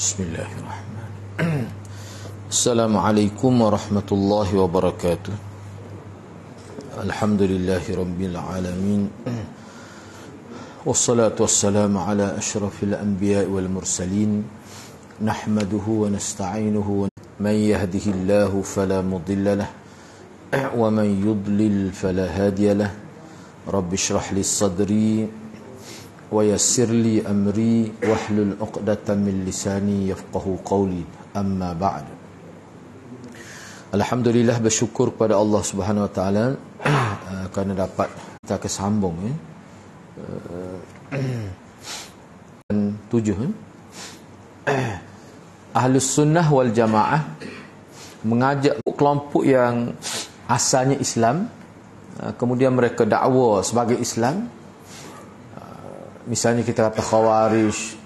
Bismillahirrahmanirrahim. Assalamualaikum warahmatullahi wabarakatuh. Alhamdulillahi rabbil alamin. Wassalatu wassalamu ala asyrafil anbiya'i wal mursalin. Nahmaduhu wa nasta'inuhu wa man yahdihillahu fala mudilla lahu wa man yudlil fala hadiya lahu. Rabbi shrah li sadri wa yassir li amri wahlul 'uqdatam min lisani yafqahu qawli. Amma ba'd. Alhamdulillah, bersyukur kepada Allah Subhanahu wa taala kerana dapat kita kesambung tujuh Ahlus Sunnah wal Jamaah mengajak kelompok yang asalnya Islam, kemudian mereka dakwa sebagai Islam. Misalnya kita kata Khawarij,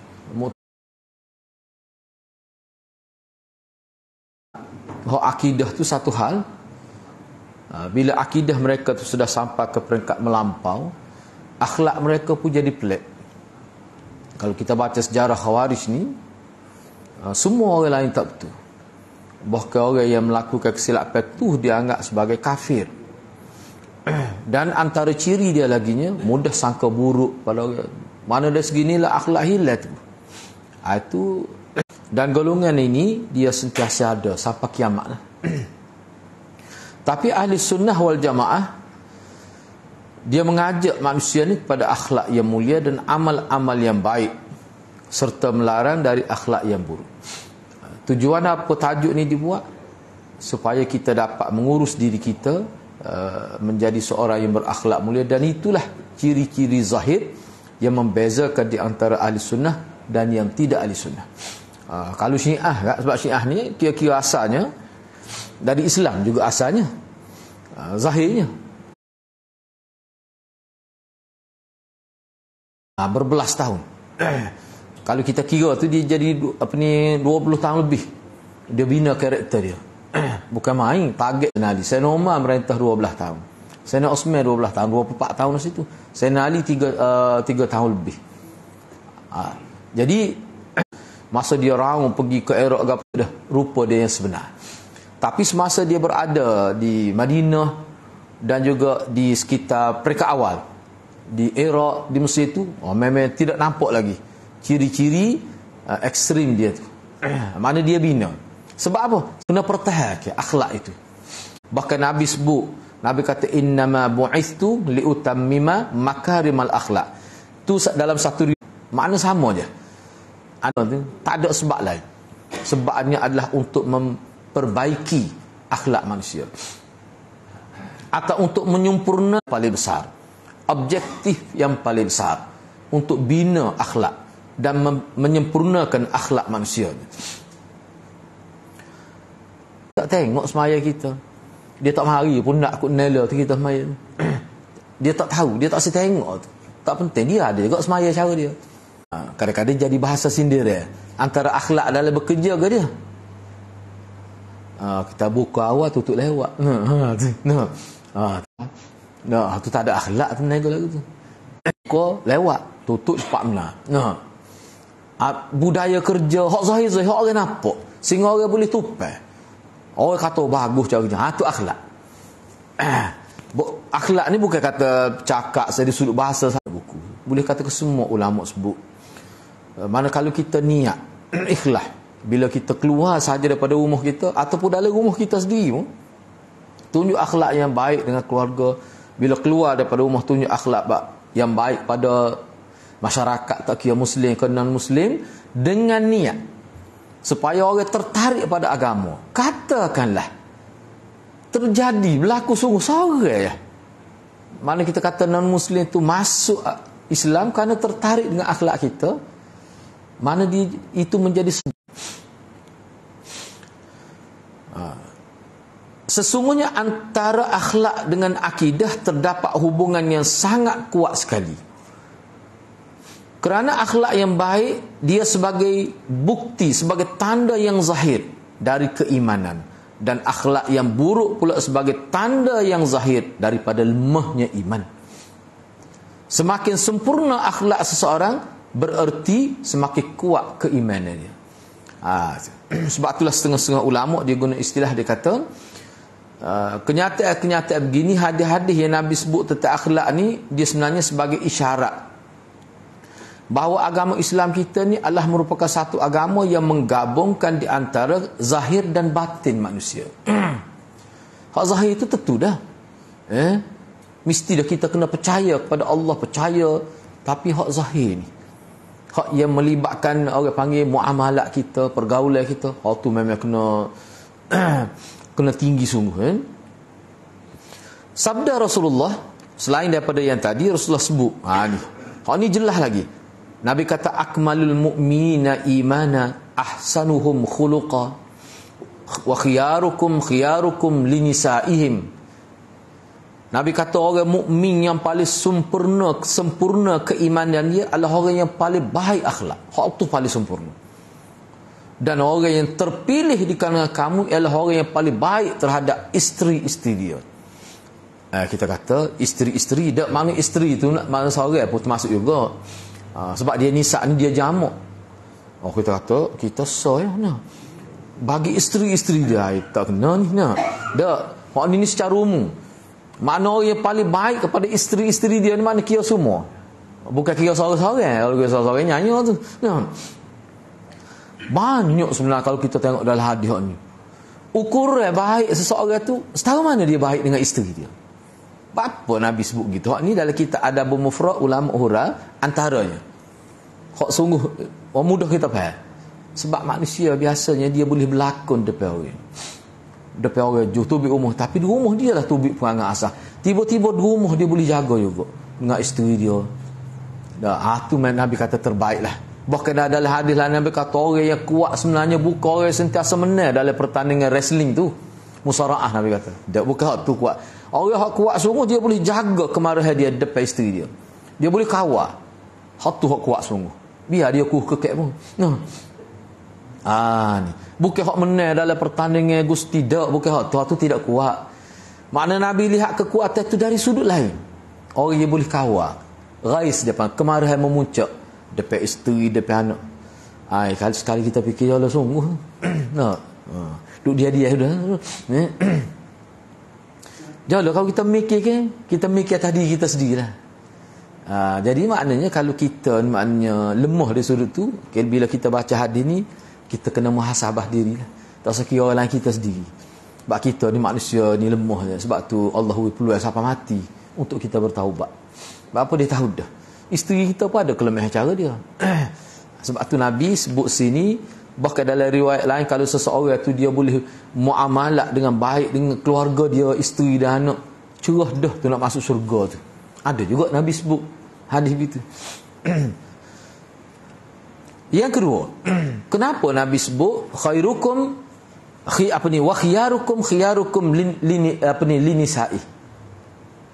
bahawa akidah tu satu hal. Bila akidah mereka tu sudah sampai ke peringkat melampau, akhlak mereka pun jadi pelik. Kalau kita baca sejarah Khawarij ni, semua orang lain tak betul. Bahkan orang yang melakukan kesilapan tu dianggap sebagai kafir. Dan antara ciri dia laginya, mudah sangka buruk pada orang. Mana dari seginilah akhlak hilang tu. Itu. Dan golongan ini dia sentiasa ada sampai kiamat lah. Tapi ahli sunnah wal jamaah, dia mengajak manusia ni kepada akhlak yang mulia dan amal-amal yang baik, serta melarang dari akhlak yang buruk. Tujuan apa tajuk ni dibuat? Supaya kita dapat mengurus diri kita menjadi seorang yang berakhlak mulia. Dan itulah ciri-ciri zahir yang membezakan di antara ahli sunnah dan yang tidak ahli sunnah. Kalau Syiah, sebab Syiah ni kira-kira asalnya dari Islam juga asalnya, zahirnya berbelas tahun. Kalau kita kira tu dia jadi 20 tahun lebih dia bina karakter dia. Bukan main, target Sayyidina Ali. Sayyidina Umar merintah 12 tahun. Sayyidina Osman 12 tahun, 24 tahun di situ. Sayyidina Ali 3 tahun lebih. Jadi masa dia raung pergi ke Iraq apa dah, rupa dia yang sebenar. Tapi semasa dia berada di Madinah dan juga di sekitar peringkat awal di Iraq, di Mesir tu, memang tidak nampak lagi ciri-ciri ekstrim dia tu. Mana dia bina. Sebab apa? Kena pertahankan akhlak itu. Bahkan Nabi sebut, Nabi kata innama bu'ithu liutammima makarimal akhlak. Tu dalam satu makna sama je. Tak ada sebab lain. Sebabnya adalah untuk memperbaiki akhlak manusia, atau untuk menyempurna paling besar, objektif yang paling besar untuk bina akhlak dan menyempurnakan akhlak manusia. Tak tengok semaya kita, dia tak mari pun nak aku nela tu kita semaya. Dia tak tahu, dia tak setengok tu. Tak penting, dia ada juga semaya cara dia. Kadang-kadang jadi bahasa sindir dia. Antara akhlak dalam bekerja ke dia? Kita buka awal tutup lewat. Tu tak ada akhlak tu nego lagu tu. Buka lewat, tutup cepat benar. Budaya kerja hak zahir-zahir hak orang nampak, sehingga orang boleh tupai. Orang kata bagus caranya. Tu akhlak. Akhlak ni bukan kata cakap saya di sudut bahasa satu buku. Boleh kata ke semua ulama sebut. Mana kalau kita niat ikhlas, bila kita keluar saja daripada rumah kita ataupun dalam rumah kita sendiri pun, tunjuk akhlak yang baik dengan keluarga. Bila keluar daripada rumah, tunjuk akhlak yang baik pada masyarakat, tak kira muslim ke non muslim, dengan niat supaya orang tertarik pada agama. Katakanlah terjadi berlaku sungguh sorang ya. Mana kita kata non muslim tu masuk Islam kerana tertarik dengan akhlak kita, mana itu menjadi sesungguhnya antara akhlak dengan akidah terdapat hubungan yang sangat kuat sekali. Kerana akhlak yang baik dia sebagai bukti, sebagai tanda yang zahir dari keimanan, dan akhlak yang buruk pula sebagai tanda yang zahir daripada lemahnya iman. Semakin sempurna akhlak seseorang bererti semakin kuat keimanan dia. Sebab itulah setengah-setengah ulama dia guna istilah, dia kata kenyataan-kenyataan begini, hadis-hadis yang Nabi sebut tentang akhlak ni, dia sebenarnya sebagai isyarat bahawa agama Islam kita ni adalah merupakan satu agama yang menggabungkan di antara zahir dan batin manusia. Hak zahir itu tentu dah, mesti dah kita kena percaya kepada Allah, percaya. Tapi hak zahir ni, hak yang melibatkan orang panggil muamalat kita, pergaulan kita, hak tu memang kena kena tinggi sungguh, kan? Sabda Rasulullah selain daripada yang tadi, Rasulullah sebut ni, hak ni jelas lagi. Nabi kata akmalul mu'minina imana ahsanuhum khuluqa wa khiyarukum linisaihim. Nabi kata orang mukmin yang paling sempurna keimanan dia adalah orang yang paling baik akhlak. Hak tu paling sempurna. Dan orang yang terpilih di kalangan kamu ialah orang yang paling baik terhadap isteri-isteri dia. Kita kata isteri-isteri, tak makna isteri tu makna seorang pun termasuk juga. Sebab dia nisa ni dia jamak. Kita kata kita bagi isteri-isteri dia tak kena ni nak. Tak. Hak ni secara umum. Makna orang yang paling baik kepada isteri-isteri dia ni mana kira semua. Bukan kira seorang-seorang. Kalau kira seorang-seorang nyanyi tu. Banyak sebenarnya kalau kita tengok dalam hadis ni. Ukuran baik seseorang tu setara mana dia baik dengan isteri dia. Apa Nabi sebut gitu? Hak ni dalam kitab Adabul Mufrad ulama hura antaranya. Hak sungguh mudah kita faham. Sebab manusia biasanya dia boleh berlakon depan orang. Depan orang tubik rumah, tapi di rumah dia lah tubik perangai asah. Tiba-tiba di rumah dia boleh jaga juga dengan isteri dia. Tu Nabi kata terbaik lah. Bahkan dalam hadis lain Nabi kata orang yang kuat sebenarnya bukan orang yang sentiasa menang dalam pertandingan wrestling tu. Musara'ah Nabi kata. Tak, bukan hak tu kuat. Orang hak kuat sungguh dia boleh jaga kemarahan dia depan isteri dia. Dia boleh kawal. Hak tu hak kuat sungguh. Biar dia kekek pun. Ni. Bukan hak menang dalam pertandingan Gusti, tak, bukan hak tu tidak kuat. Makna Nabi lihat kekuatan itu dari sudut lain. Orang yang boleh kawal. Rais depan kemarahan memuncak depan isteri, depan anak. Sekali kita fikir Allah sungguh. Nak. Duduk dia sudah. Janganlah kalau kita mikir kan, kita mikir tadi kita sendirilah. Jadi maknanya kalau kita maknanya lemah di sudut tu, bila kita baca hadis ni, kita kena muhasabah dirilah. Tak usah kira orang lain, kita sendiri. Sebab kita ni manusia ni lemah je. Sebab tu Allah peluang sampai mati untuk kita bertaubat. Sebab apa dia tahu dah. Isteri kita pun ada kelemahan cara dia. Sebab tu Nabi sebut sini, bahkan dalam riwayat lain kalau seseorang tu dia boleh muamalat dengan baik dengan keluarga dia, isteri dan anak, cerah dah tu nak masuk syurga tu. Ada juga Nabi sebut hadis begitu. Yang kedua, kenapa Nabi sebut khairukum wa khiyarukum linisa'i?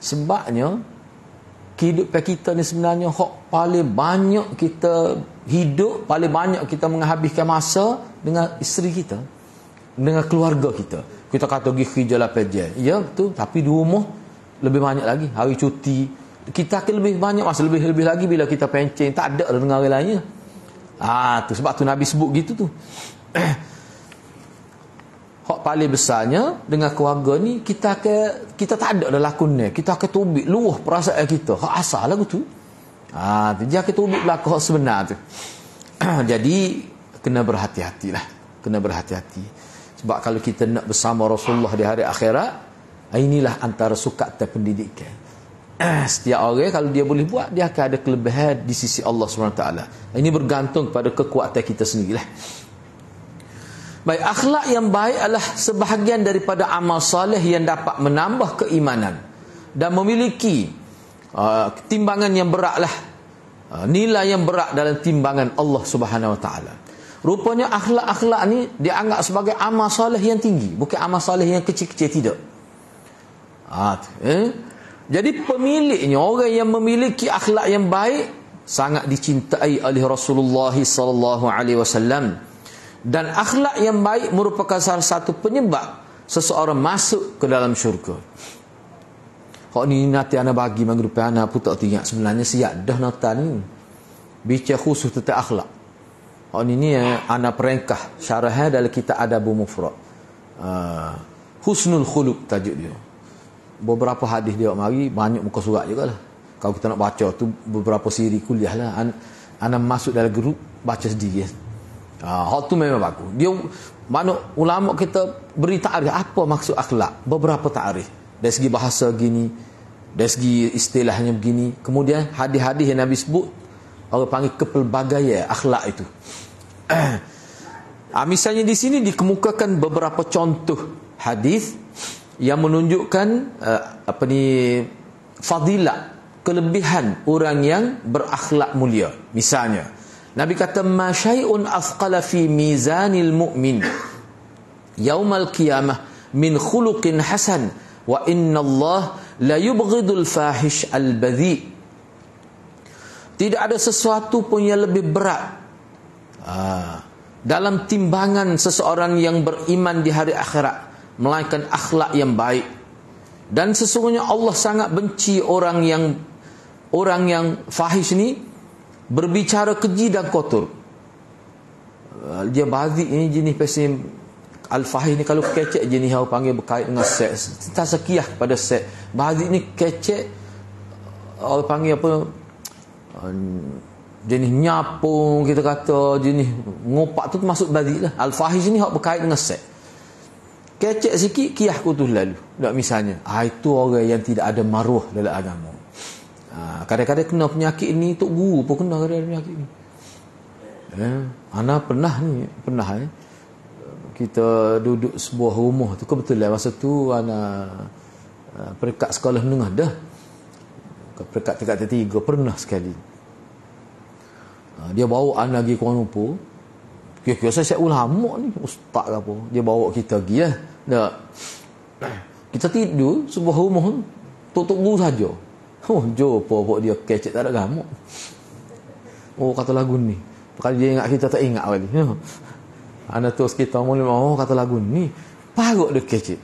Sebabnya kehidupan kita ni sebenarnya hak paling banyak kita hidup, paling banyak kita menghabiskan masa dengan isteri kita, dengan keluarga kita. Kita kata pergi kerja 8 jam. Ya betul, tapi di rumah lebih banyak lagi. Hari cuti kita akan lebih banyak masa, lebih lagi bila kita pencen, tak ada dengan orang lainnya. Tu sebab tu Nabi sebut gitu tu. Hak paling besarnya dengan keluarga ni kita tak ada dah lakonnya. Kita akan tubik luah perasaan kita. Hak asal lagu tu. Dia akan tubik belaka hak sebenar tu. Jadi kena berhati-hatilah. Kena berhati-hati. Sebab kalau kita nak bersama Rasulullah di hari akhirat, inilah antara sukat dan pendidikan. Setiap orang kalau dia boleh buat, dia akan ada kelebihan di sisi Allah SWT. Ini bergantung pada kekuatan kita sendirilah. Baik, akhlak yang baik adalah sebahagian daripada amal soleh yang dapat menambah keimanan dan memiliki timbangan yang beratlah, nilai yang berat dalam timbangan Allah Subhanahu Wa Taala. Rupanya akhlak-akhlak ni dianggap sebagai amal soleh yang tinggi, bukan amal soleh yang kecil-kecil, tidak. Jadi pemiliknya, orang yang memiliki akhlak yang baik sangat dicintai oleh Rasulullah sallallahu alaihi wasallam. Dan akhlak yang baik merupakan salah satu penyebab seseorang masuk ke dalam syurga. Hak ni nanti ana bagi minggu depan ana pun tak ingat sebenarnya siap dah nota ni. Bicara khusus tentang akhlak. Ini ana perengkah syarah dalam kitab Adabul Mufrad. Husnul Khuluq tajuk dia. Beberapa hadis dia mari banyak muka surat jugalah. Kalau kita nak baca tu beberapa siri kuliah lah. Ana masuk dalam grup baca sendiri. Hal tu memang bagus. Dia mana ulama kita beri takrif apa maksud akhlak. Beberapa takrif. Dari segi bahasa gini, dari segi istilahnya begini. Kemudian hadis-hadis yang Nabi sebut, orang panggil kepelbagaian akhlak itu. Misalnya di sini dikemukakan beberapa contoh hadis yang menunjukkan fadilat, kelebihan orang yang berakhlak mulia. Misalnya Nabi kata ma syai'un athqala fi mizanil mu'min yaumal qiyamah min khuluqin hasan wa inna Allah la yubghidul fahish al badhi. Tidak ada sesuatu pun yang lebih berat dalam timbangan seseorang yang beriman di hari akhirat melainkan akhlak yang baik. Dan sesungguhnya Allah sangat benci orang yang fahish ni berbicara keji dan kotor. Dia bazi ini jenis pesim al-fahish ni kalau kecek jenis yang panggil berkait dengan seks. Tak sekiah pada seks. Bazi ni kecek orang panggil apa, jenis nyapung kita kata, jenis ngopak tu masuk bazi lah. Al-fahish ni hak berkait dengan seks. Kecek sikit kiah kutus lalu. Tak misalnya. Itu orang yang tidak ada maruah dalam agama. Kadang-kadang kena penyakit ni, Tok Guru pun kena kadang-kadang penyakit ni. Ana pernah kita duduk sebuah rumah tu, kebetulan masa tu ana peringkat sekolah menengah dah. Peringkat tingkat 3 pernah sekali. Dia bawa ana pergi Kuala Lumpur. Kira-kira saya ulama ni, ustaz ke apa. Dia bawa kita pergi lah. Kita tidur sebuah rumah Tok Guru saja. Pokok dia kecek tak ada gamuk. Kata lagu ni. Kalau dia ingat kita tak ingat kali. Anda terus kita mula kata lagu ni. Parut dia kecek.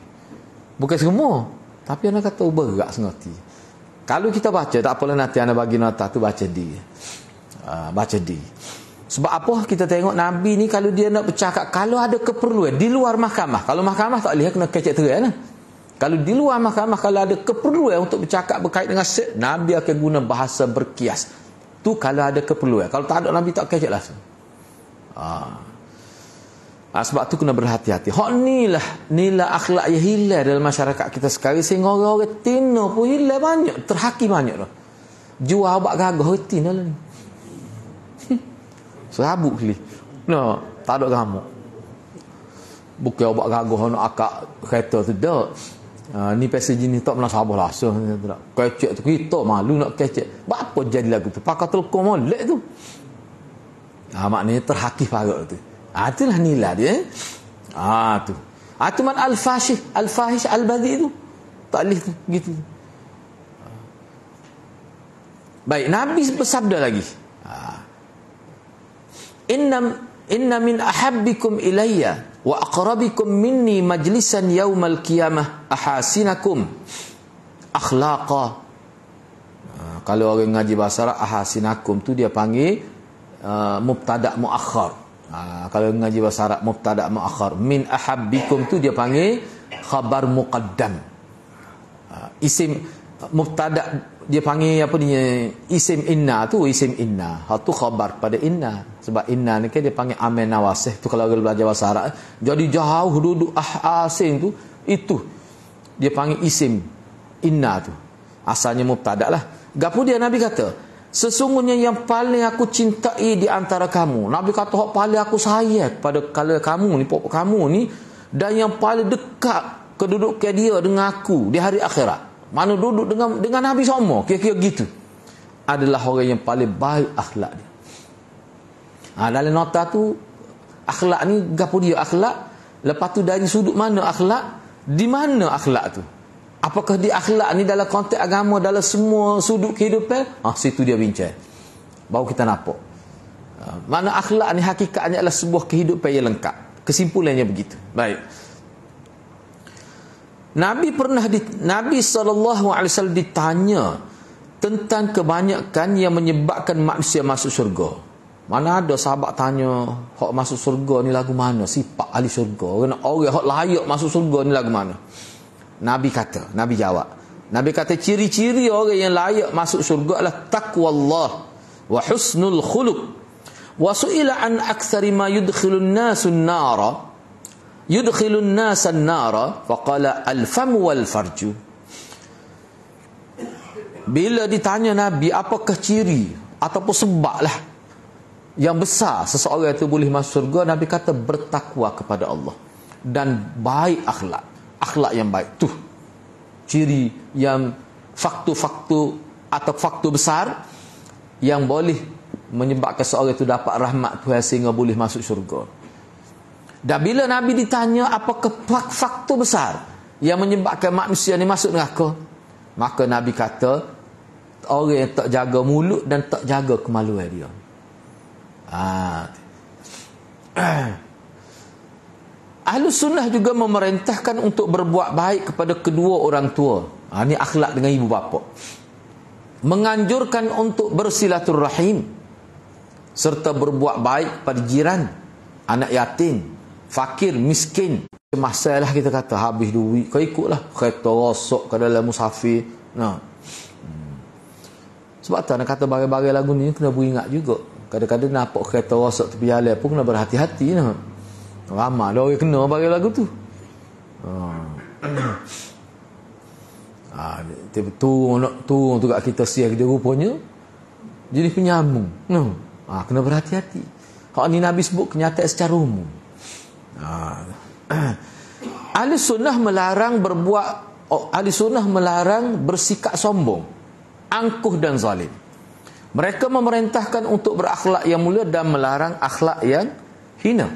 Bukan semua. Tapi anda kata berat sengerti. Kalau kita baca, tak apalah nanti anda bagi nota tu baca di. Baca di. Sebab apa kita tengok Nabi ni kalau dia nak bercakap, kalau ada keperluan di luar mahkamah. Kalau mahkamah tak boleh kena kecek terang lah. Kalau di luar mahkamah, kalau ada keperluan untuk bercakap berkait dengan seks, Nabi akan guna bahasa berkias. Tu kalau ada keperluan. Kalau tak ada, Nabi tak kecek langsung. Sebab tu kena berhati-hati. Hak inilah nilai akhlak yang hilang dalam masyarakat kita sekarang. Sehingga orang-orang tina pun hilang banyak. Terhaki banyak dah. Jual obat gagah tina lah ni. Serabut kali. No, tak ada gamuk. Bukan obat gagah nak akak kereta tu dah. Ni pasal jenis tak pernah sabar lah. Kecek tu kita malu nak kecek. Apa jadi lagu tu? Pakai telkom molek tu. Maknanya terhakif parut tu. Itulah nilai dia. Tu. Itu man al-fahish al-badhi tu. Tak boleh tu gitu. Baik, Nabi bersabda lagi. Inna min ahabbikum ilayya wa aqrabikum minni majlisan yaumal qiyamah ahasinakum akhlaqa. Kalau orang ngaji bahasa Arab, ahasinakum tu dia panggil mubtada' muakhar. Kalau ngaji bahasa Arab, mubtada' muakhar. Min ahabbikum tu dia panggil khabar muqaddam. Isim mubtada' dia panggil apa dia, isim inna tu isim inna. Hal tu khabar pada inna. Sebab inna ni kan dia panggil amin nawasih. Tu kalau orang belajar bahasa Arab, jadi jauh duduk asing tu, itu dia panggil isim inna tu. Asalnya mubtada' lah. Gapo dia Nabi kata, sesungguhnya yang paling aku cintai di antara kamu. Nabi kata hak paling aku sayang pada kalau kamu ni, pokok kamu ni, dan yang paling dekat kedudukan dia dengan aku di hari akhirat. Mana duduk dengan Nabi semua, kira-kira gitu, adalah orang yang paling baik akhlak dia. Dalam nota tu, akhlak ni gapo dia akhlak. Lepas tu dari sudut mana akhlak, di mana akhlak tu, apakah dia akhlak ni dalam konteks agama, dalam semua sudut kehidupan. Situ dia bincang, baru kita nampak mana akhlak ni hakikatnya adalah sebuah kehidupan yang lengkap. Kesimpulannya begitu. Baik, Nabi SAW ditanya tentang kebanyakan yang menyebabkan manusia masuk syurga. Mana ada sahabat tanya, hak masuk surga ni lagu mana? Sifat ahli surga. Orang hak layak masuk surga ni lagu mana? Nabi jawab. Nabi kata ciri-ciri orang yang layak masuk surga adalah taqwallah wa husnul khuluq. Wa su'ila an aktsari ma yudkhilun nasan nara faqala al-fam wal farju. Bila ditanya Nabi apakah ciri ataupun sebablah yang besar seseorang itu boleh masuk surga, Nabi kata bertakwa kepada Allah dan baik akhlak yang baik. Tuh ciri yang faktor atau faktor besar yang boleh menyebabkan seseorang itu dapat rahmat Tuhan sehingga boleh masuk surga. Dan bila Nabi ditanya apakah faktor besar yang menyebabkan manusia ni masuk neraka, maka Nabi kata orang yang tak jaga mulut dan tak jaga kemaluan dia. Ahlus Sunnah juga memerintahkan untuk berbuat baik kepada kedua orang tua. Ini akhlak dengan ibu bapa. Menganjurkan untuk bersilaturrahim serta berbuat baik pada jiran, anak yatim, fakir, miskin. Masalah kita kata habis duit, kau ikutlah kereta rosak ke dalam musafir. Sebab tu nak kata bagai-bagai lagu ni kena beringat juga. Kadang-kadang nampak kereta rosak tepi jalan pun kena berhati-hati nah. Ramai dah orang kena bagai lagu tu. Tu kat kita siap dia rupanya jadi penyambung. Kena berhati-hati. Hak ni Nabi sebut kenyataan secara umum. Ahli sunnah melarang bersikap sombong, angkuh dan zalim. Mereka memerintahkan untuk berakhlak yang mulia dan melarang akhlak yang hina.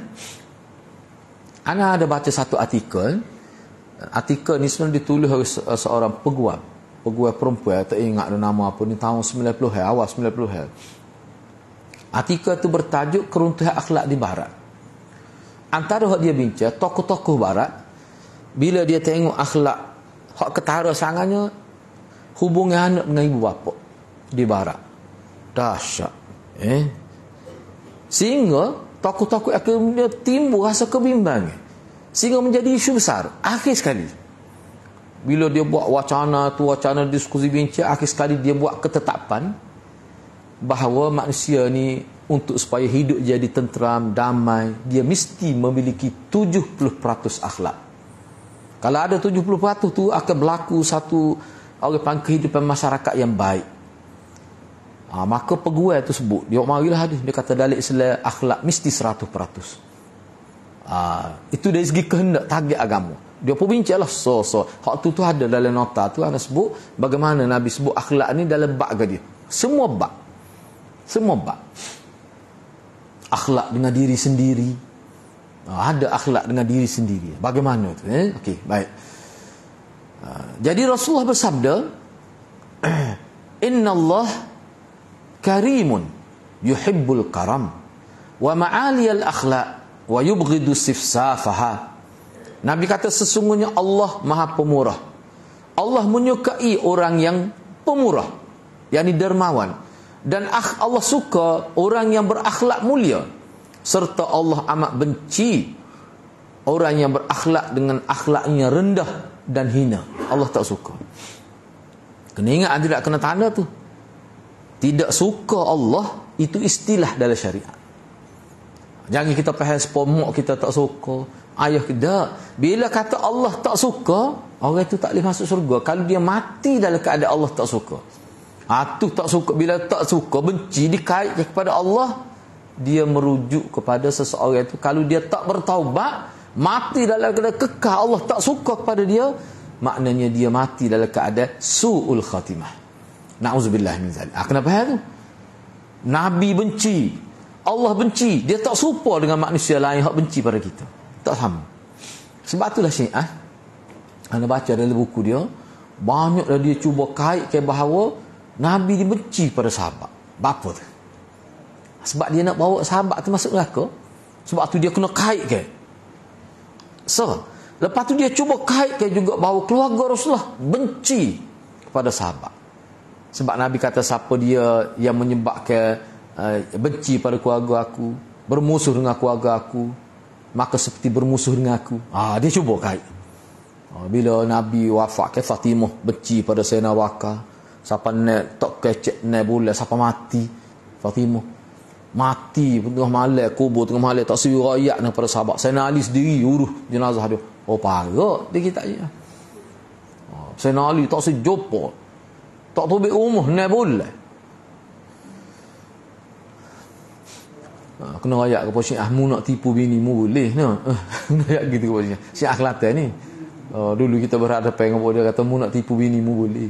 Ana ada baca satu artikel. Artikel ni sebenarnya ditulis oleh seorang peguam perempuan, tak ingat nama apa ni, tahun 90-an, awal 90-an. Artikel tu bertajuk Keruntuhan Akhlak di Barat. Antara hak dia bincang, tokoh-tokoh Barat bila dia tengok akhlak hak ketara sangatnya hubungan anak dengan ibu bapa di Barat. Dahsyat. Sehingga tokoh-tokoh akhirnya timbul rasa kebimbangan. Sehingga menjadi isu besar. Akhir sekali, bila dia buat wacana diskusi bincang, akhir sekali dia buat ketetapan bahawa manusia ni untuk supaya hidup jadi tenteram, damai, dia mesti memiliki 70% akhlak. Kalau ada 70% tu akan berlaku satu kehidupan masyarakat yang baik. Maka peguam tu sebut, dia marilah hadis, dia kata dalam Islam akhlak mesti 100%. Itu dari segi kehendak target agama. Dia pun bincanglah hak tu ada dalam nota tu ana sebut bagaimana Nabi sebut akhlak ni dalam bab dia. Semua bab. Akhlak dengan diri sendiri. Ada akhlak dengan diri sendiri. Bagaimana tu? Okey, baik. Jadi Rasulullah bersabda, "Innallah karimun yuhibbul karam wa ma'aliyal akhlaq wa yubghidu sifsafaha." Nabi kata sesungguhnya Allah Maha Pemurah. Allah menyukai orang yang pemurah, yakni dermawan, dan Allah suka orang yang berakhlak mulia, serta Allah amat benci orang yang berakhlak dengan akhlaknya rendah dan hina. Allah tak suka. Kena ingat, tidak kena tanda tu. Tidak suka Allah itu istilah dalam syariat. Jangan kita faham sepomok kita tak suka, ayah kita. Bila kata Allah tak suka, orang itu tak boleh masuk surga kalau dia mati dalam keadaan Allah tak suka. Tu tak suka. Bila tak suka, benci, dikaitkan kepada Allah, dia merujuk kepada seseorang itu. Kalau dia tak bertaubat, mati dalam keadaan kekal Allah tak suka kepada dia, maknanya dia mati dalam keadaan su'ul khatimah. Na'udzubillah min zalik. Kenapa hal tu? Nabi benci, Allah benci, dia tak serupa dengan manusia lain yang benci pada kita. Tak sama. Sebab itulah Syiah, anda baca dalam buku dia, banyaklah dia cuba kaitkan bahawa Nabi dibenci pada sahabat. Bapa tu? Sebab dia nak bawa sahabat tu masuk neraka. Sebab tu dia kena kaitkan. Lepas tu dia cuba kaitkan juga bahawa keluarga Rasulullah benci kepada sahabat. Sebab Nabi kata siapa dia yang menyebabkan benci pada keluarga aku, bermusuh dengan keluarga aku, maka seperti bermusuh dengan aku. Dia cuba kait. Bila Nabi wafat ke Fatimah benci pada Sayyidina Waka, siapa nak tak kecek nak bulan, siapa mati Fatimah mati tengah malam, kubur tengah malam, tak sewi rakyat pada sahabat. Sayyidina Ali sendiri urus jenazah dia. Parak dia kita je. Sayyidina Ali tak sejopo, tak tobek rumah nak bulan. Kena rakyat kepada Syiah, mu nak tipu bini mu boleh no. Kena rakyat gitu kepada Syiah. Syiah Kelantan ni. Dulu kita berhadapan dengan dia, kata mu nak tipu bini mu boleh.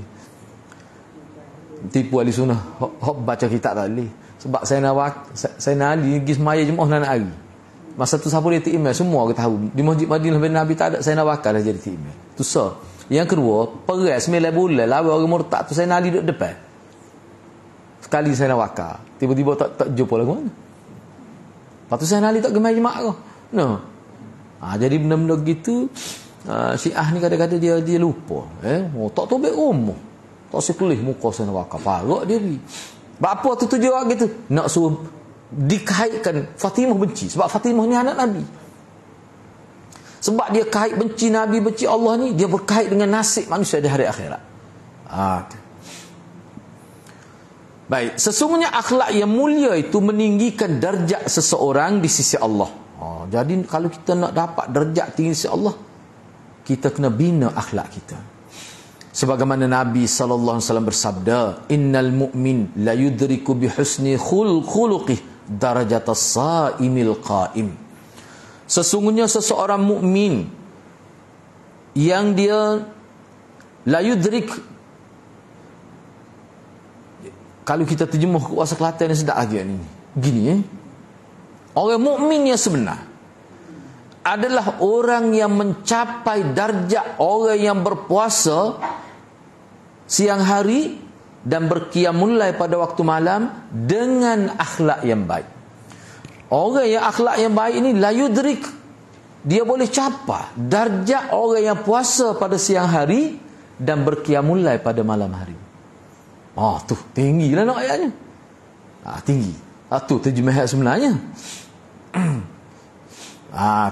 Tipu ahli sunnah hok baca kitab tak boleh. Sebab Sayyidina Ali pergi semaya Jumaat nak hari. Masa tu siapa dia email semua kita tahu. Di Masjid Madinah bin Nabi tak ada Sayyidina Bakar dah jadi email. Tu so. Yang kedua, peras 9 bulan lawan orang murtad tu Sayyidina Ali duduk depan. Sekali Sayyidina Bakar, tiba-tiba tak jumpa lagu mana. Lepas tu Sayyidina Ali tak gemar jemaah ke? No. Jadi benda-benda gitu Syiah ni kadang-kadang dia lupa. Tak tobek rumah. Tak sekulih muka Sayyidina Bakar. Parak dia pergi. Apa tu tujuan orang gitu? Nak suruh dikaitkan Fatimah benci. Sebab Fatimah ni anak Nabi. Sebab dia kait benci Nabi, benci Allah ni, dia berkait dengan nasib manusia di hari akhirat. Baik, sesungguhnya akhlak yang mulia itu meninggikan darjat seseorang di sisi Allah. Jadi kalau kita nak dapat darjat tinggi di sisi Allah, kita kena bina akhlak kita. Sebagaimana Nabi sallallahu alaihi wasallam bersabda, innal mu'min la yudriku bi husni khuluqih darajatas saimil qaim. Sesungguhnya seseorang mukmin yang dia la yudrik, kalau kita terjemah ke bahasa Kelantan ni sedap lagi ni. Gini orang mukmin yang sebenar adalah orang yang mencapai darjat orang yang berpuasa siang hari dan berqiyamul lail pada waktu malam dengan akhlak yang baik. Orang yang akhlak yang baik ini la yudrik, dia boleh capai darjat orang yang puasa pada siang hari dan berqiyamul lail pada malam hari. Tu tinggilah nak ayatnya. Tinggi. Tu terjemahan sebenarnya.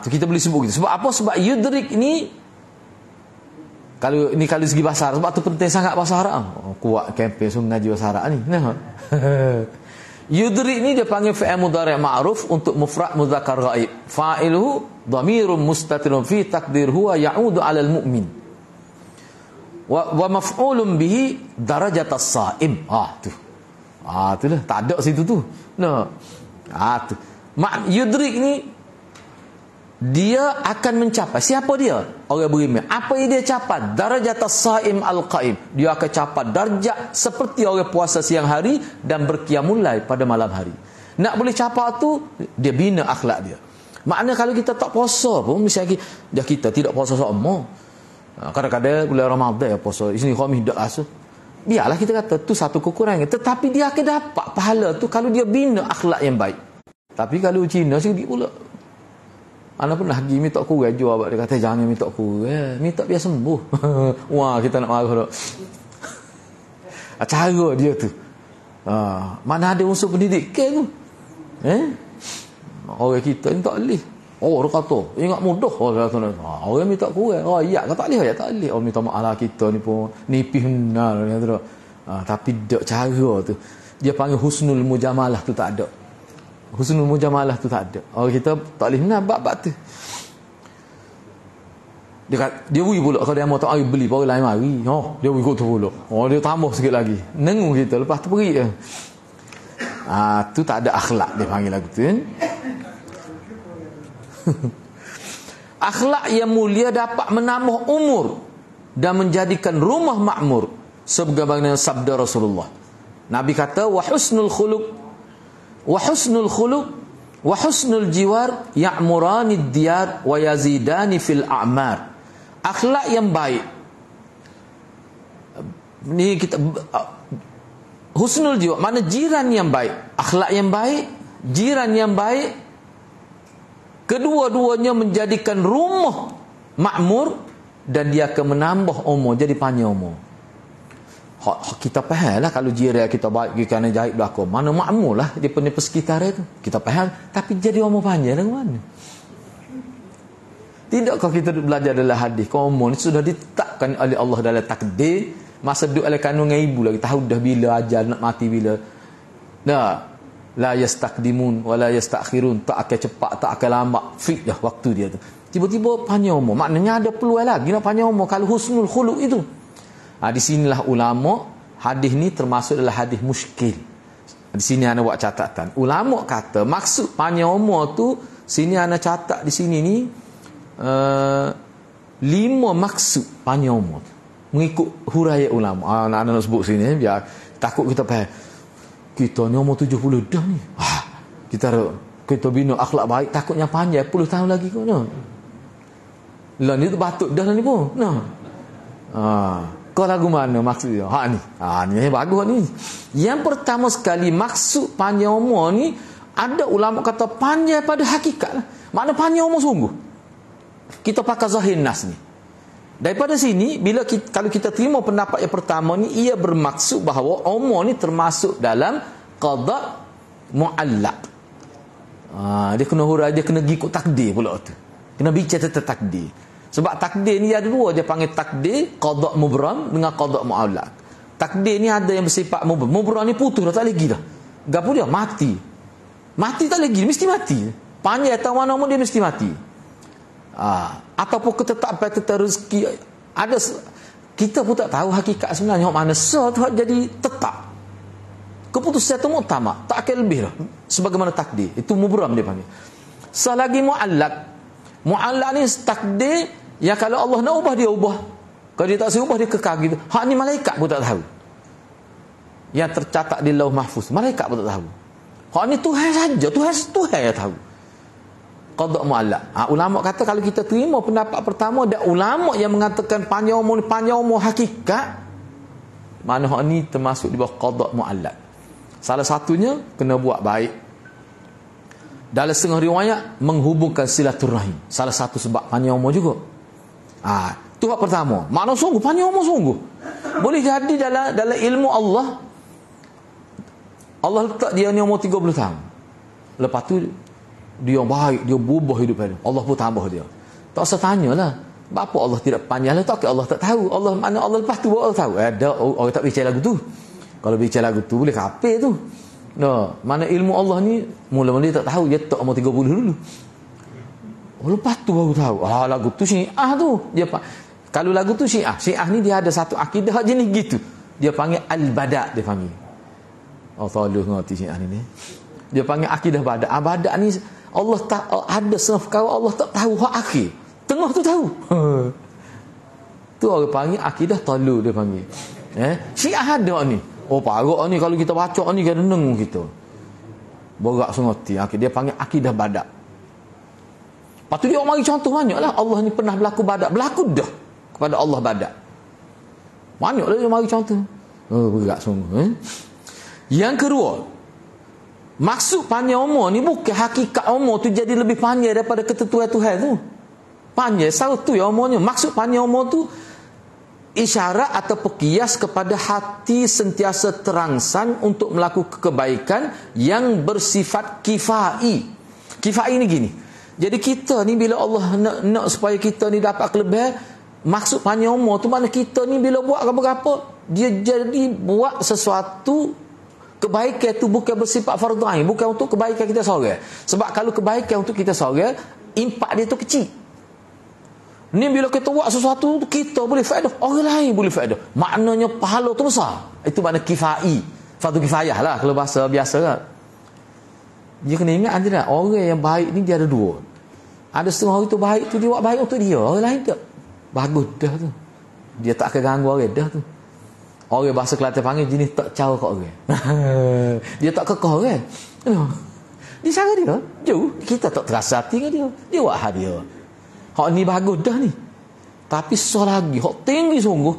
Tu kita boleh sebut gitu. Sebab apa? Sebab yudrik ini kalau segi bahasa Arab, sebab tu penting sangat bahasa Arab. Kuat kempen so mengaji bahasa Arab ni. Yudrik ni dia panggil fi'il mudhari' ma'ruf untuk mufrad mudzakkar ghaib. Fa'iluhu dhamirun mustatirun fi taqdir huwa ya'udu 'alal mu'min. Wa maf'ulun bihi darajatas saim. Itulah tak ada situ tu. Tu. Yudrik ni dia akan mencapai. Siapa dia? Orang beriman. Apa yang dia capai? Darajatas saim al-qaim. Dia akan capai darjat seperti orang puasa siang hari dan berqiyamul lail pada malam hari. Nak boleh capai tu, dia bina akhlak dia. Maknanya kalau kita tak puasa pun, misalnya kita tidak puasa sama. Kadang-kadang bulan Ramadan puasa, Isnin Khamis dak asuh. Biarlah kita kata tu satu kekurangan, tetapi dia akan dapat pahala tu kalau dia bina akhlak yang baik. Tapi kalau Cina sikit pula. Ana pernah pergi minta kurang jual abang, dia kata jangan minta kurang, minta biar sembuh. Wah, kita nak marah dak. Cara dia tu. Mana ada unsur pendidikan tu. Orang kita ni tak boleh. Dia kata ingat mudah. Orang minta kurang. Ya kata tak boleh, ya tak boleh. Minta maaf lah, kita ni pun nipis benar ni tu. Tapi dak cara tu. Dia panggil husnul mujamalah tu tak ada. Husnul mujamalah tu tak ada. Orang kita tak boleh benar bab tu. Dia beri pula kalau dia mau tak beli orang lain mari. Dia beri kot tu pula. Dia tambah sikit lagi. Nengung kita lepas tu pergi. Tu tak ada akhlak dia panggil lagu tu. Akhlak yang mulia dapat menambah umur dan menjadikan rumah makmur sebagaimana sabda Rasulullah. Nabi kata wa husnul khuluq wa husnul jiwar ya'murani diyar wa yazidani fil a'mar. Akhlak yang baik ni kita husnul jiwar mana jiran yang baik, akhlak yang baik, jiran yang baik, kedua-duanya menjadikan rumah makmur dan dia akan menambah umur, jadi panjang umur. Kita faham lah kalau jiran kita baik kerana jahit belakang. Mana makmur lah dia punya persekitar itu. Kita faham. Tapi jadi omong panjang lah ke mana? Tidakkah kita belajar dalam hadis? Omong ni sudah ditetapkan oleh Allah dalam takdir. Masa duduk oleh kandungan ibu lagi. Tahu dah bila ajal nak mati bila. Nah, la yastaqdimun wa la yastakhirun. Tak akan cepat, tak akan lambat. Fit dah waktu dia tu. Tiba-tiba panjang umur. Maknanya ada peluang lagi nak panjang umur kalau husnul khuluq itu. Di sinilah ulama hadis ni termasuk dalam hadis muskil. Di sini ana buat catatan. Ulama kata maksud panjang umur tu sini ana catat di sini ni 5 maksud panjang umur. Mengikut huraian ulama. Ana nak sebut sini biar takut kita faham. Kita ni umur 70 dah ni. Kita bina akhlak baik takutnya panjang 10 tahun lagi kau no. Lah ni tu batuk dah ni pun. Nah. Kau lagu mana maksudnya? Ni bagus ni. Yang pertama sekali maksud panjang umur ni ada ulama kata panjang pada hakikat lah. Makna panjang umur sungguh. Kita pakai zahir nas ni. Daripada sini kalau kita terima pendapat yang pertama ni ia bermaksud bahawa umur ni termasuk dalam qada muallaq. Dia kena hurai, dia kena ikut takdir pula tu. Kena bicara tentang takdir. Sebab takdir ni ada dua, dia panggil takdir qada mubram dengan qada muallaq. Takdir ni ada yang bersifat mubram. Mubram ni putus dah tak lagi dah. Gapo dia? Mati. Mati tak lagi, mesti mati. Panjang atau mana pun dia mesti mati. Ataupun ketetapan tentang rezeki ada, kita pun tak tahu hakikat sebenarnya mana so tu jadi tetap. Keputusan itu muktamad, tak akan lebih dah. Sebagaimana takdir. Itu mubram dia panggil. Selagi muallaq. Muallaq ni takdir yang kalau Allah nak ubah dia ubah. Kalau dia tak ubah dia kekal gitu. Hak ni malaikat pun tak tahu. Yang tercatat di Lauh Mahfuz, malaikat pun tak tahu. Hak ni Tuhan saja, Tuhan yang tahu. Qada muallaq. Ulama kata kalau kita terima pendapat pertama ada ulama yang mengatakan panjang umur hakikat. Mana hak ni termasuk di bawah qada muallaq. Salah satunya kena buat baik. Dalam setengah riwayat menghubungkan silaturahim. Salah satu sebab panjang umur juga. Itu hak pertama. Makna sungguh panjang umur sungguh. Boleh jadi dalam ilmu Allah. Allah letak dia ni umur 30 tahun. Lepas tu dia baik, dia berubah hidup dia. Allah pun tambah dia. Tak usah tanyalah. Apa Allah tidak panjang lah tak? Allah tak tahu. Allah mana Allah lepas tu Allah tahu. Ada orang tak bicara lagu tu. Kalau bicara lagu tu boleh kafir tu. Mana ilmu Allah ni mula-mula dia tak tahu, dia tak umur 30 dulu. Lepas tu baru tahu. Lagu tu Syiah tu. Kalau lagu tu Syiah ni dia ada satu akidah jenis gitu. Dia panggil al-bada' dia panggil. Tolong ngerti Syiah ni. Dia panggil akidah bada'. Bada' ni Allah tak ada setengah perkara Allah tak tahu hak akhir. Tengah tu tahu. Tu orang panggil akidah talu dia panggil. Syiah ada ni. Parok ni kalau kita baca ni kena dengung kita. Berak sengerti. Dia panggil akidah badak. Lepas tu dia mari contoh banyaklah. Allah ni pernah berlaku badak. Berlaku dah kepada Allah badak. Banyaklah dia mari contoh. Berak sungguh. Yang kedua, maksud panjang umur ni bukan hakikat umur tu jadi lebih panjang daripada ketentuan Tuhan tu. Panjang, satu ya umurnya. Maksud panjang umur tu isyarat atau pekias kepada hati sentiasa terangsang untuk melakukan kebaikan yang bersifat kifai. Kifai ni gini. Jadi kita ni bila Allah nak supaya kita ni dapat kelebihan, maksud panjang umur tu mana kita ni bila buat apa-apa, dia jadi buat sesuatu kebaikan tu bukan bersifat fardu ain, bukan untuk kebaikan kita seorang. Sebab kalau kebaikan untuk kita seorang, impak dia tu kecil. Ni bila kita buat sesuatu kita boleh faedah, orang lain boleh faedah. Maknanya pahala tu besar. Itu makna kifai. Fardu kifayah lah kalau bahasa biasa lah. Dia kena ingat ada orang yang baik ni dia ada dua. Ada setengah orang tu baik tu dia buat baik untuk dia, orang lain tak. Bagus dah tu. Dia tak akan ganggu orang dah tu. Orang bahasa Kelantan panggil jenis tak caw kat orang. Dia tak kekeh orang. Dia cara dia jauh, kita tak terasa hati dengan dia. Dia buat hal dia. Hak ni bagus dah ni. Tapi susah lagi. Hak tinggi sungguh.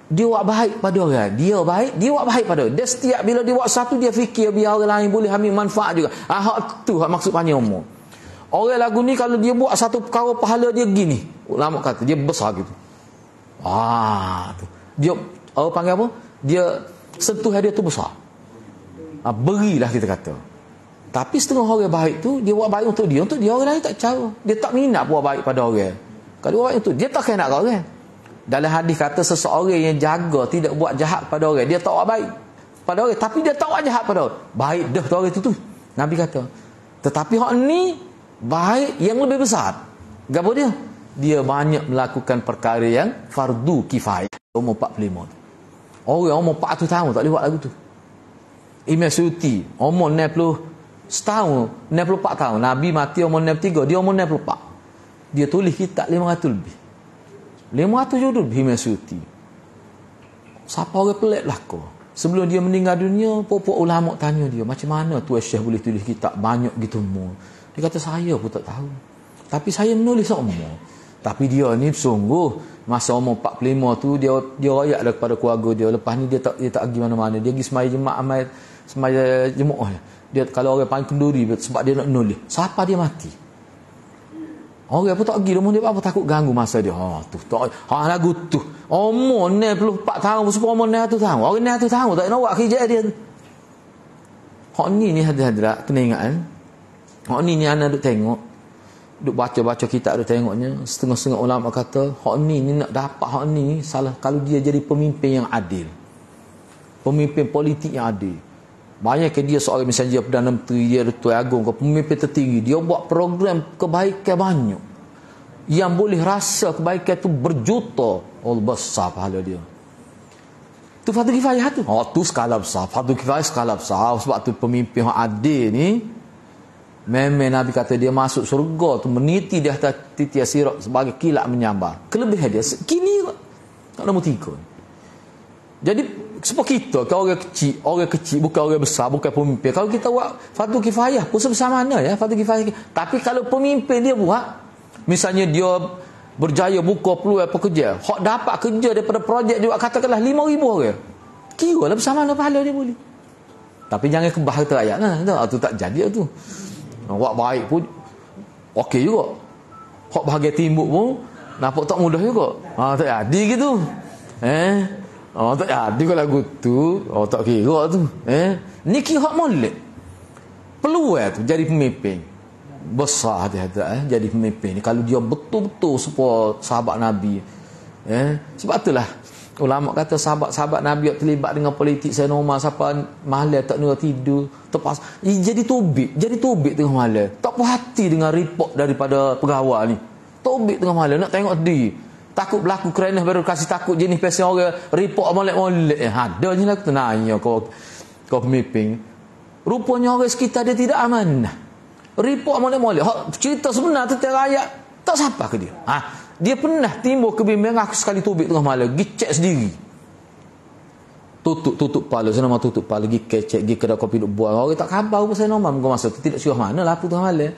Dia buat baik pada orang. Dia baik, dia buat baik pada orang. Dia setiap bila dia buat satu, dia fikir biar orang lain boleh ambil manfaat juga. Hak tu hak maksud panjang umur. Orang lagu ni kalau dia buat satu perkara pahala dia gini. Ulama kata dia besar gitu. Tu. Dia orang panggil apa? Dia sentuhan dia tu besar. Berilah kita kata. Tapi setengah orang baik tu, dia buat baik untuk dia orang lain tak cara. Dia tak minat buat baik pada orang. Kalau buat baik untuk dia tak kena kat orang. Dalam hadis kata seseorang yang jaga tidak buat jahat pada orang, dia tak buat baik pada orang, tapi dia tak buat jahat pada orang. Baik dah tu orang tu. Nabi kata. Tetapi hak ni baik yang lebih besar. Gapo dia? Dia banyak melakukan perkara yang fardu kifayah. Umur 45 tu. Orang umur 40 tahun tak boleh buat lagu tu. Imam Suyuti umur 90 setahun, 94 tahun. Nabi mati umur 93, dia umur 94. Dia tulis kitab 500 lebih. 500 judul Imam Suyuti. Siapa orang pelik lah kau. Sebelum dia meninggal dunia, pokok ulama tanya dia, macam mana tu Syekh boleh tulis kitab banyak gitu semua. Dia kata saya pun tak tahu. Tapi saya menulis semua. Tapi dia ni sungguh masa umur 45 tu dia royak dah kepada keluarga dia. Lepas ni dia tak pergi mana-mana. Dia pergi semaya jemaah, semaya jemaah. Dia kalau orang panggil kenduri sebab dia nak menulis. Siapa dia mati? Orang pun tak pergi rumah dia apa takut ganggu masa dia. Lagu tu. Umur 94 tahun supaya umur 100 tahun. Orang 100 tahun tak nak buat kerja dia. Hak ni hadirat kena ingat kan. Hak ni anak duk tengok. Duk baca-baca kitab duk tengoknya. Setengah-setengah ulama kata hak ni nak dapat hak ni salah kalau dia jadi pemimpin yang adil. Pemimpin politik yang adil. Banyak ke dia seorang misalnya dia Perdana Menteri, dia Ketua Agung ke pemimpin tertinggi, dia buat program kebaikan banyak yang boleh rasa kebaikan tu berjuta. Allah besar pahala dia. Tu fardu kifayah tu. Tu skala besar. Fardu kifayah skala besar. Sebab tu pemimpin yang adil ni memang Nabi kata dia masuk surga tu meniti di atas titian sirat sebagai kilat menyambar. Kelebihan dia kini tak nombor 3. Jadi sebab kita kalau orang kecil bukan orang besar, bukan pemimpin. Kalau kita buat fardu kifayah pun sebesar mana ya fardu kifayah. Tapi kalau pemimpin dia buat, misalnya dia berjaya buka peluang pekerja, hak dapat kerja daripada projek dia katakanlah 5,000 orang. Kira lah besar mana pahala dia boleh. Tapi jangan kebah kata ayat lah. Tu tak jadi tu. Buat baik pun okey juga. Hak bahagian timbuk pun nampak tak mudah juga. Tak jadi gitu. Tak jadi kalau lagu tu. Tak kira tu. Ni kira hak molek. Peluang tu jadi pemimpin. Besar hati-hati jadi pemimpin ni. Kalau dia betul-betul supaya sahabat Nabi. Sebab itulah ulama kata sahabat-sahabat Nabi yang terlibat dengan politik saya normal siapa malam tak nura tidur terpas jadi tubik tengah malam tak puas hati dengan report daripada pegawai ni tubik tengah malam nak tengok dia takut berlaku kerana baru kasih takut jenis pesen orang report molek-molek ada je lah tenanya kau pemimpin rupanya orang sekitar dia tidak amanah report molek-molek cerita sebenar tu rakyat tak siapa ke dia dia pernah timbul kebimbangan aku sekali tubik tengah malam pergi cek sendiri tutup pala saya nama tutup pala pergi cek pergi kedai kopi duk buang orang tak khabar apa saya normal masa tu tidak syurah mana lah aku tengah malam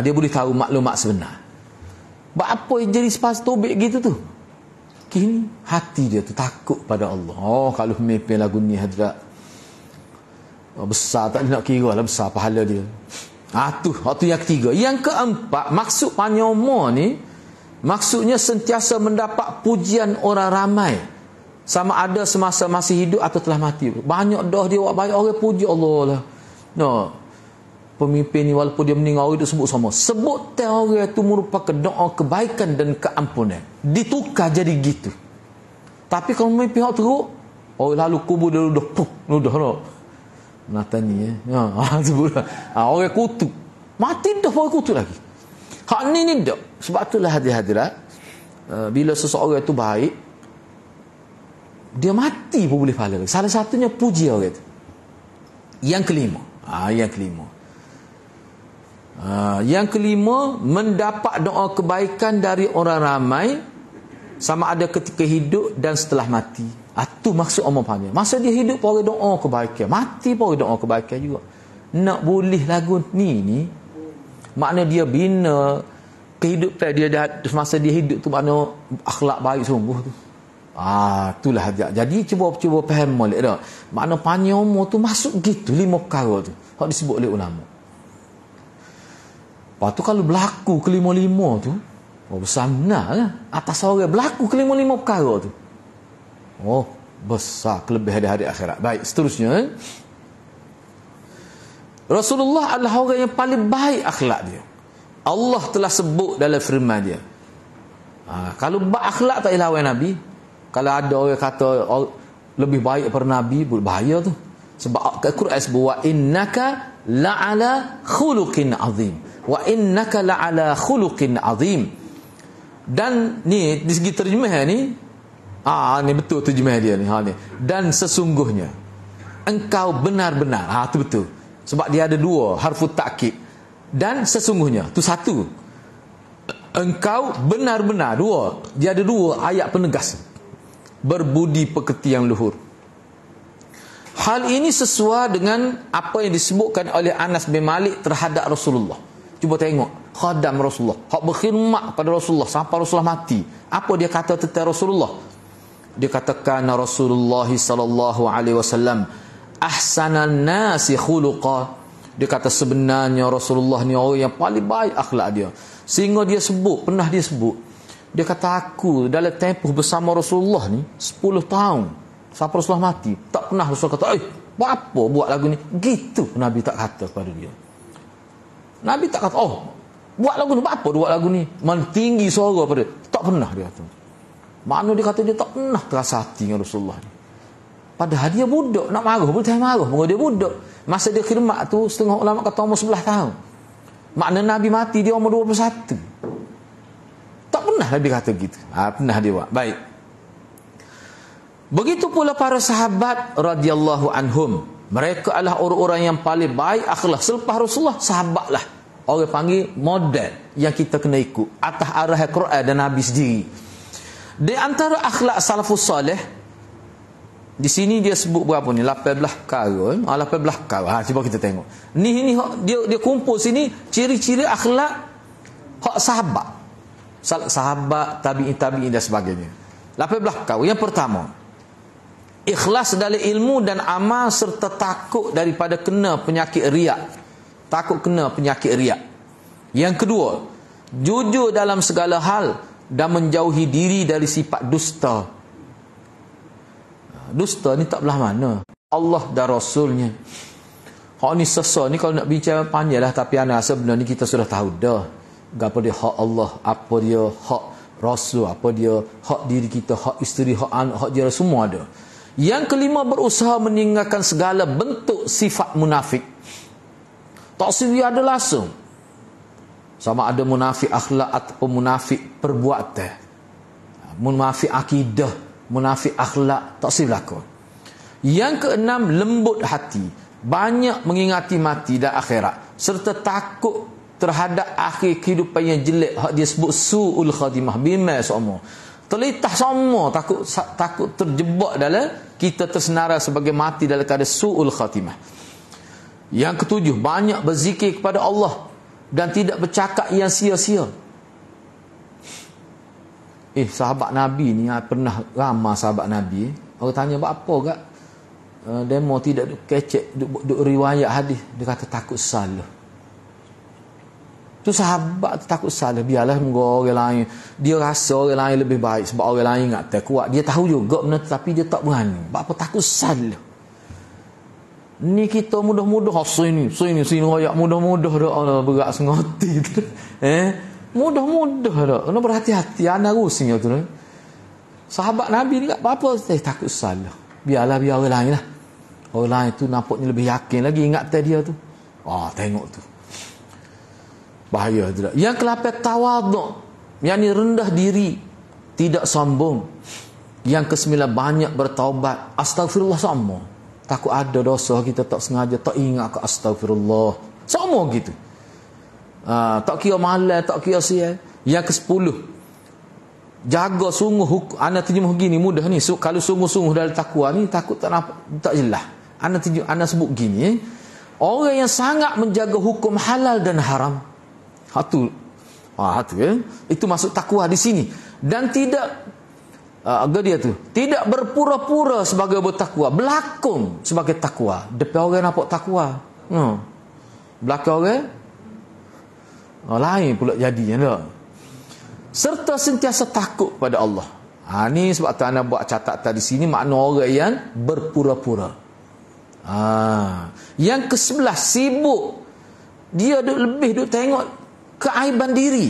dia boleh tahu maklumat sebenar apa yang jadi sepas tubik gitu tu kini hati dia tu takut pada Allah kalau pemimpin lagu ni hadirat besar tak nak kira lah besar pahala dia tu yang ketiga. Yang keempat maksud panyomo ni maksudnya sentiasa mendapat pujian orang ramai sama ada semasa masih hidup atau telah mati. Banyak dah dia buat baik orang puji Allah lah. Pemimpin ni walaupun dia meninggal orang itu sebut sama. Sebut orang itu merupakan doa kebaikan dan keampunan. Ditukar jadi gitu. Tapi kalau pemimpin hak teruk, lalu kubur dia ludah no. Nata ni sebut orang kutuk. Mati dah orang kutuk lagi. Hak ni dak. Sebab itulah hadirat bila seseorang itu baik dia mati pun boleh pahala. Salah satunya puji orang itu. Yang kelima mendapat doa kebaikan dari orang ramai sama ada ketika hidup dan setelah mati. Itu maksud omongannya. Masa dia hidup pun orang doa kebaikan, mati pun orang doa kebaikan juga. Nak boleh lagu ni makna dia bina kehidupan dia masa dia hidup tu makna akhlak baik sungguh tu. Itulah hadiah. Jadi cuba faham molek dah. Makna panyomo tu masuk gitu 5 perkara tu. Hak disebut oleh ulama. Lepas tu kalau berlaku kelima-lima tu, besar benar lah. Atas orang berlaku kelima-lima perkara tu. Oh, besar kelebihan di hari akhirat. Baik, seterusnya. Rasulullah adalah orang yang paling baik akhlak dia. Allah telah sebut dalam firman dia. Kalau akhlak tak ilawan Nabi. Kalau ada orang kata lebih baik daripada Nabi, bahaya tu. Sebab Al-Quran sebut wa innaka la'ala khuluqin azim. Wa innaka la'ala khuluqin azim. Dan ni di segi terjemah ni, ni betul terjemah dia ni, ni. Dan sesungguhnya engkau benar-benar. Tu betul. Sebab dia ada dua harfu ta'kid. Dan sesungguhnya tu satu. Engkau benar-benar, dua. Dia ada dua ayat penegas. Berbudi pekerti yang luhur. Hal ini sesuai dengan apa yang disebutkan oleh Anas bin Malik terhadap Rasulullah. Cuba tengok khadam Rasulullah, hak berkhidmat pada Rasulullah sampai Rasulullah mati. Apa dia kata tentang Rasulullah? Dia katakan Rasulullah sallallahu alaihi wasallam ahsanan nasi khuluqa. Dia kata sebenarnya Rasulullah ni orang yang paling baik akhlak dia. Sehingga dia sebut, pernah dia sebut, dia kata aku dalam tempoh bersama Rasulullah ni 10 tahun sampai Rasulullah mati, tak pernah Rasulullah kata, buat apa buat lagu ni. Gitu Nabi tak kata kepada dia. Nabi tak kata, buat lagu ni, buat apa buat lagu ni, mentinggi suara pada dia. Tak pernah dia kata. Makna dia kata dia tak pernah terasa hati dengan Rasulullah ni. Padahal dia budak, nak marah pun tak marah, dia budak. Masa dia khidmat tu, setengah ulama kata umur 11 tahun. Makna Nabi mati dia umur 21. Tak pernah Nabi kata gitu. Pernah dia buat. Baik. Begitu pula para sahabat radhiyallahu anhum. Mereka adalah orang-orang yang paling baik akhlak. Selepas Rasulullah, sahabatlah orang panggil model yang kita kena ikut atas arah Al-Quran dan Nabi sendiri. Di antara akhlak salafus salih, di sini dia sebut berapa ni? 18 perkara. 18 perkara. Cuba kita tengok. Ni dia kumpul sini ciri-ciri akhlak hak sahabat. Sahabat, tabi'in dan sebagainya. 18 perkara. Yang pertama, ikhlas dalam ilmu dan amal serta takut daripada kena penyakit riak. Takut kena penyakit riak. Yang kedua, jujur dalam segala hal dan menjauhi diri dari sifat dusta. Dusta ni tak belah mana. Allah dan Rasulnya. Hak ni sesat ni kalau nak bincang panjang lah, tapi anak sebenarnya kita sudah tahu dah. Apa dia hak Allah, apa dia hak Rasul, apa dia hak diri kita, hak isteri, hak anak, hak dia, semua ada. Yang kelima, berusaha meninggalkan segala bentuk sifat munafik. Tak sedia ada langsung. Sama ada munafik akhlak ataupun munafik perbuatan. Munafik akidah, munafik akhlak, tak sedia berlaku. Yang keenam, lembut hati. Banyak mengingati mati dan akhirat. Serta takut terhadap akhir kehidupan yang jelek. Hak dia sebut su'ul khatimah. Bimai semua. Terlitah semua. Takut terjebak dalam kita tersenara sebagai mati dalam keadaan su'ul khatimah. Yang ketujuh, banyak berzikir kepada Allah dan tidak bercakap yang sia-sia. Sahabat Nabi ni pernah ramai sahabat Nabi. Orang tanya buat apa gak? Demo tidak kecek duk riwayat hadis. Dia kata takut salah. Tu sahabat takut salah. Biarlah orang lain. Dia rasa orang lain lebih baik sebab orang lain ingat tak kuat. Dia tahu juga benar tapi dia tak berani. Buat apa takut salah. Ni kita mudah-mudah sini royak mudah-mudah dah Allah berat sengoti tu. Mudah-mudah dah. Kena berhati-hati anak rusingnya tu. Sahabat Nabi ni apa takut salah. Biar orang lain lah. Orang lain tu nampaknya lebih yakin lagi ingat dia tu. Tengok tu. Bahaya tu dah. Yang ke-8, tawaduk. Yang ni rendah diri, tidak sombong. Yang ke-9, banyak bertaubat. Astagfirullah sama. Takut ada dosa kita tak sengaja, tak ingat ke astagfirullah. Sama gitu. Tak kira malam, tak kira sial. Yang ke-10, jaga sungguh ana terjemah gini mudah ni. Kalau sungguh-sungguh dalam takwa ni takut tak jelas. Ana sebut gini, orang yang sangat menjaga hukum halal dan haram. Hatu itu masuk takwa di sini. Dan tidak dia tu tidak berpura-pura sebagai bertakwa, berlakon sebagai takwa. Depan orang nampak takwa, belakang orang lain pula jadinya dah. Serta sentiasa takut pada Allah. Ni sebab tu ana buat catatan di sini makna orang yang berpura-pura. Yang ke-11 sibuk. Dia lebih duk tengok keaiban diri.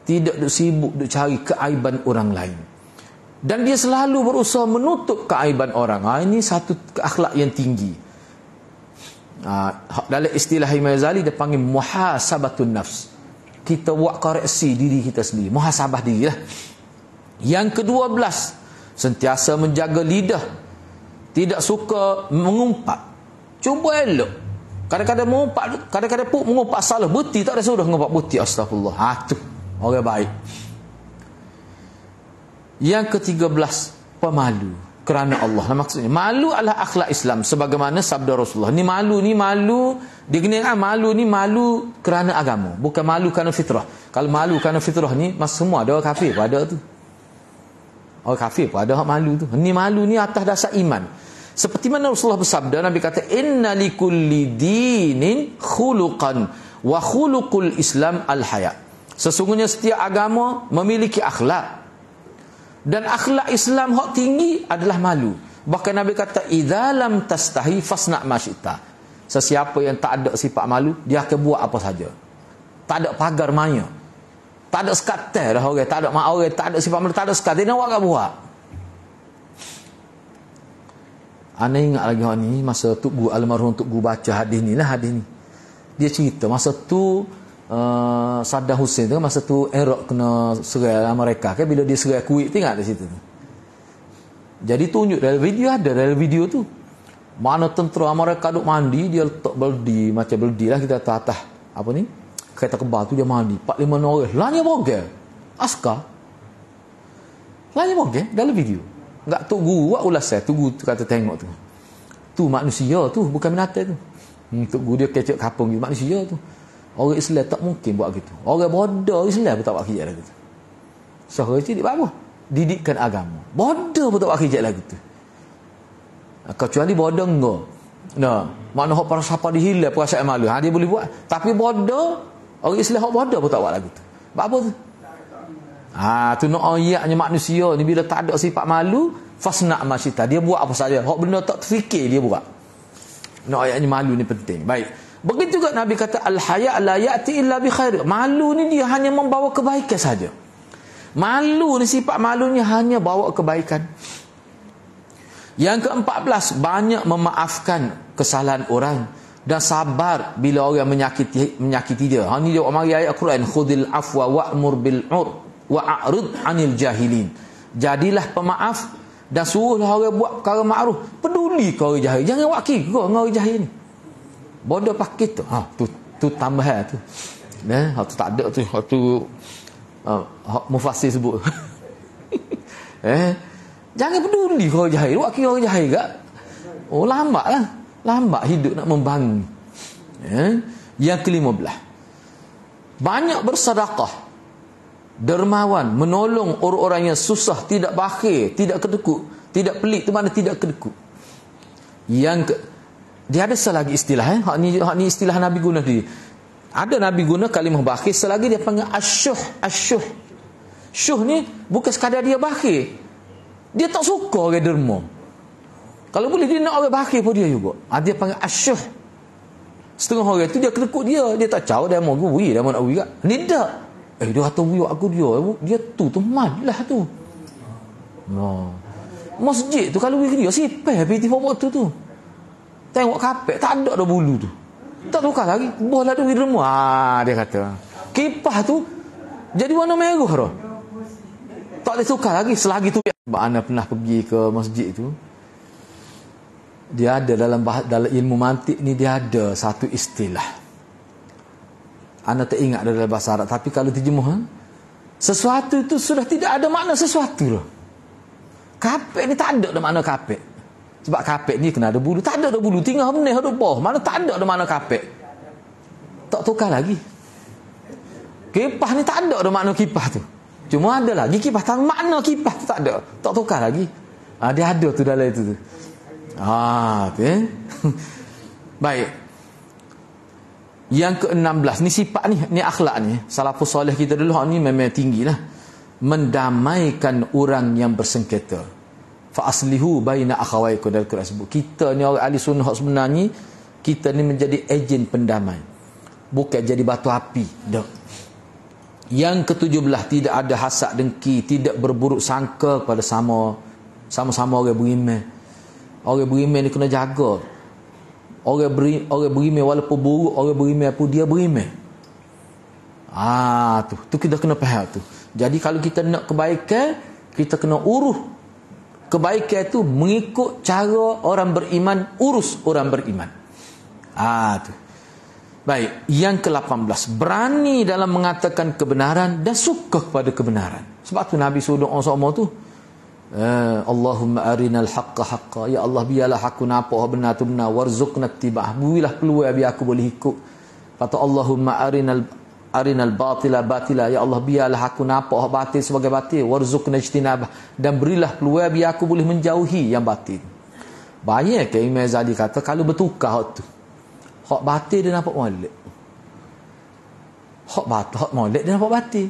Tidak duk sibuk duk cari keaiban orang lain. Dan dia selalu berusaha menutup keaiban orang. Ini satu akhlak yang tinggi. Dalam istilah Imam Ghazali dia panggil muhasabatun nafs. Kita buat koreksi diri kita sendiri, muhasabah diri lah. Yang ke-12 sentiasa menjaga lidah, tidak suka mengumpat. Cuba elok. Kadang-kadang mengumpat, kadang-kadang pun mengumpat salah, beti tak ada suruh mengumpat beti, astagfirullah. Tu orang baik. Yang ke-13 pemalu kerana Allah. Maksudnya malu adalah akhlak Islam sebagaimana sabda Rasulullah. Ni malu dia kena malu ni malu kerana agama, bukan malu kerana fitrah. Kalau malu kerana fitrah ni mas semua ada orang kafir pada tu. Orang kafir pun ada hak malu tu. Ni malu ni atas dasar iman. Seperti mana Rasulullah bersabda, Nabi kata inna likulli dinin khuluqan wa khuluqul Islam al-haya. Sesungguhnya setiap agama memiliki akhlak. Dan akhlak Islam hak tinggi adalah malu. Bahkan Nabi kata idza lam tastahi fasna' ma syi'ta. Sesiapa yang tak ada sifat malu, dia akan buat apa saja. Tak ada pagar maya. Tak ada sekat dah orang, tak ada mak orang, tak ada sifat malu, tak ada sekat. Dia nak buat. Ana ingat lagi hak ni masa Tok Guru almarhum Tok Guru baca hadis ni. Dia cerita masa tu Saddam Hussein tu masa tu Iraq kena serang mereka kan, bila dia serang Kuwait, tengok di situ tu. Jadi tunjuk dalam video tu mana tentera mereka duk mandi, dia letak beldi macam beldi lah kita atas apa ni kereta kebal tu, dia mandi 4-5 orang lanya bogel askar lanya bogel dalam video. Enggak Tok Guru buat ulasan, Tok Guru tu kata tengok tu manusia tu, bukan binatang tu. Tok Guru dia kecek kapung gitu, manusia tu. Orang Islam tak mungkin buat gitu. Orang bodoh Islam pun tak buat kerja lah gitu. Seorang cilik apa? Didikan agama. Bodoh pun tak buat kerja lah gitu. Kecuali bodoh enggak. Nah, makna hak para sahabat dihilang perasaan malu. Dia boleh buat. Tapi bodoh, orang Islam hak bodoh pun tak buat lah gitu. Apa tu? Tu nak ayatnya manusia ni bila tak ada sifat malu, fasna' ma syi'ta. Dia buat apa saja. Hak benda tak terfikir dia buat. Nak ayatnya malu ni penting. Baik. Begitu juga Nabi kata al-haya' la ya'ti illa bi khair. Malu ni dia hanya membawa kebaikan saja. Malu ni sifat malunya hanya bawa kebaikan. Yang ke-14 banyak memaafkan kesalahan orang dan sabar bila orang menyakiti dia. Ni dia mari ayat Al-Quran, khudil afwa wa'mur bil 'urf wa'rid 'anil jahilin. Jadilah pemaaf dan suruhlah orang buat perkara makruf. Peduli kau orang jahil. Jangan wakil kau dengan orang jahil ni. Bodoh pakai tu. Tu tambahan tu. Tu tak ada tu. Tu mufassir sebut. Jangan peduli kau jahil. Wakil orang jahil gak. Lambat lah. Lambat hidup nak membangun. Yang ke-15. Banyak bersedekah. Dermawan. Menolong orang-orang yang susah. Tidak bakhil. Tidak kedekut. Tidak pelik. Itu mana tidak kedekut. Dia ada selagi istilah. Hak ni istilah Nabi guna dia. Ada Nabi guna kalimah bakhil. Selagi dia panggil asyuh. Syuh ni bukan sekadar dia bakhil. Dia tak suka orang derma. Kalau boleh dia nak orang bakhil pun dia juga. Dia panggil asyuh. Setengah orang tu dia kedekut dia. Dia tak caw dia mau gui. Dia mau nak gui kat. Ni tak. Dia kata gui aku dia. Dia tu teman lah tu. Masjid tu kalau gui dia sipeh. Pergi waktu tu. Tengok kapek tak ada dah bulu tu. Tak tukar lagi. Bola tu derma. Dia kata. Kipas tu jadi warna merah dah. Tak boleh tukar lagi selagi tu. Ana pernah pergi ke masjid tu. Dia ada dalam ilmu mantik ni dia ada satu istilah. Ana tak ingat dalam bahasa Arab tapi kalau terjemah sesuatu itu sudah tidak ada makna sesuatu dah. Kapek ni tak ada makna kapek. Sebab kapek ni kena ada bulu. Tak ada bulu. Tinggal benih ada bawah. Mana tak ada mana kapek. Tak tukar lagi. Kipas ni tak ada makna kipas tu. Cuma ada lagi kipas. Tak makna kipas tu tak ada. Tak tukar lagi. Dia ada tu dalam itu tu. Tu Baik. Yang ke-16. Ni sifat ni akhlak ni. Salafus soleh kita dulu ni memang tinggi lah. mendamaikan orang yang bersengketa. Fa aslihu baina akhawaikum, dalam Quran sebut. Kita ni orang ahli sunnah sebenarnya, kita ni menjadi ejen pendamai, bukan jadi batu api. Tak. Yang ke-17, tidak ada hasad dengki, tidak berburuk sangka kepada sama-sama orang beriman. Orang beriman ni kena jaga. Orang beriman walaupun buruk, orang beriman pun dia beriman. Tu kita kena faham tu. Jadi kalau kita nak kebaikan, kita kena urus kebaikan tu mengikut cara orang beriman, urus orang beriman. Tu. Baik, yang ke-18, berani dalam mengatakan kebenaran dan suka kepada kebenaran. Sebab tu Nabi suruh doa sama tu. Allahumma arinal haqqa haqqa, ya Allah biarlah aku nampak benar tu benar, warzuqna ittiba'ah, berilah peluang biar aku boleh ikut. Kata Allahumma arinal batila batila, ya Allah biarlah aku nampak batil sebagai batil, warzuqna ijtinabah, dan berilah peluang biar aku boleh menjauhi yang batil. Banyak ke Imam Ghazali kata kalau bertukar hak tu, hak batil dia nampak molek, hak molek dia nampak batil,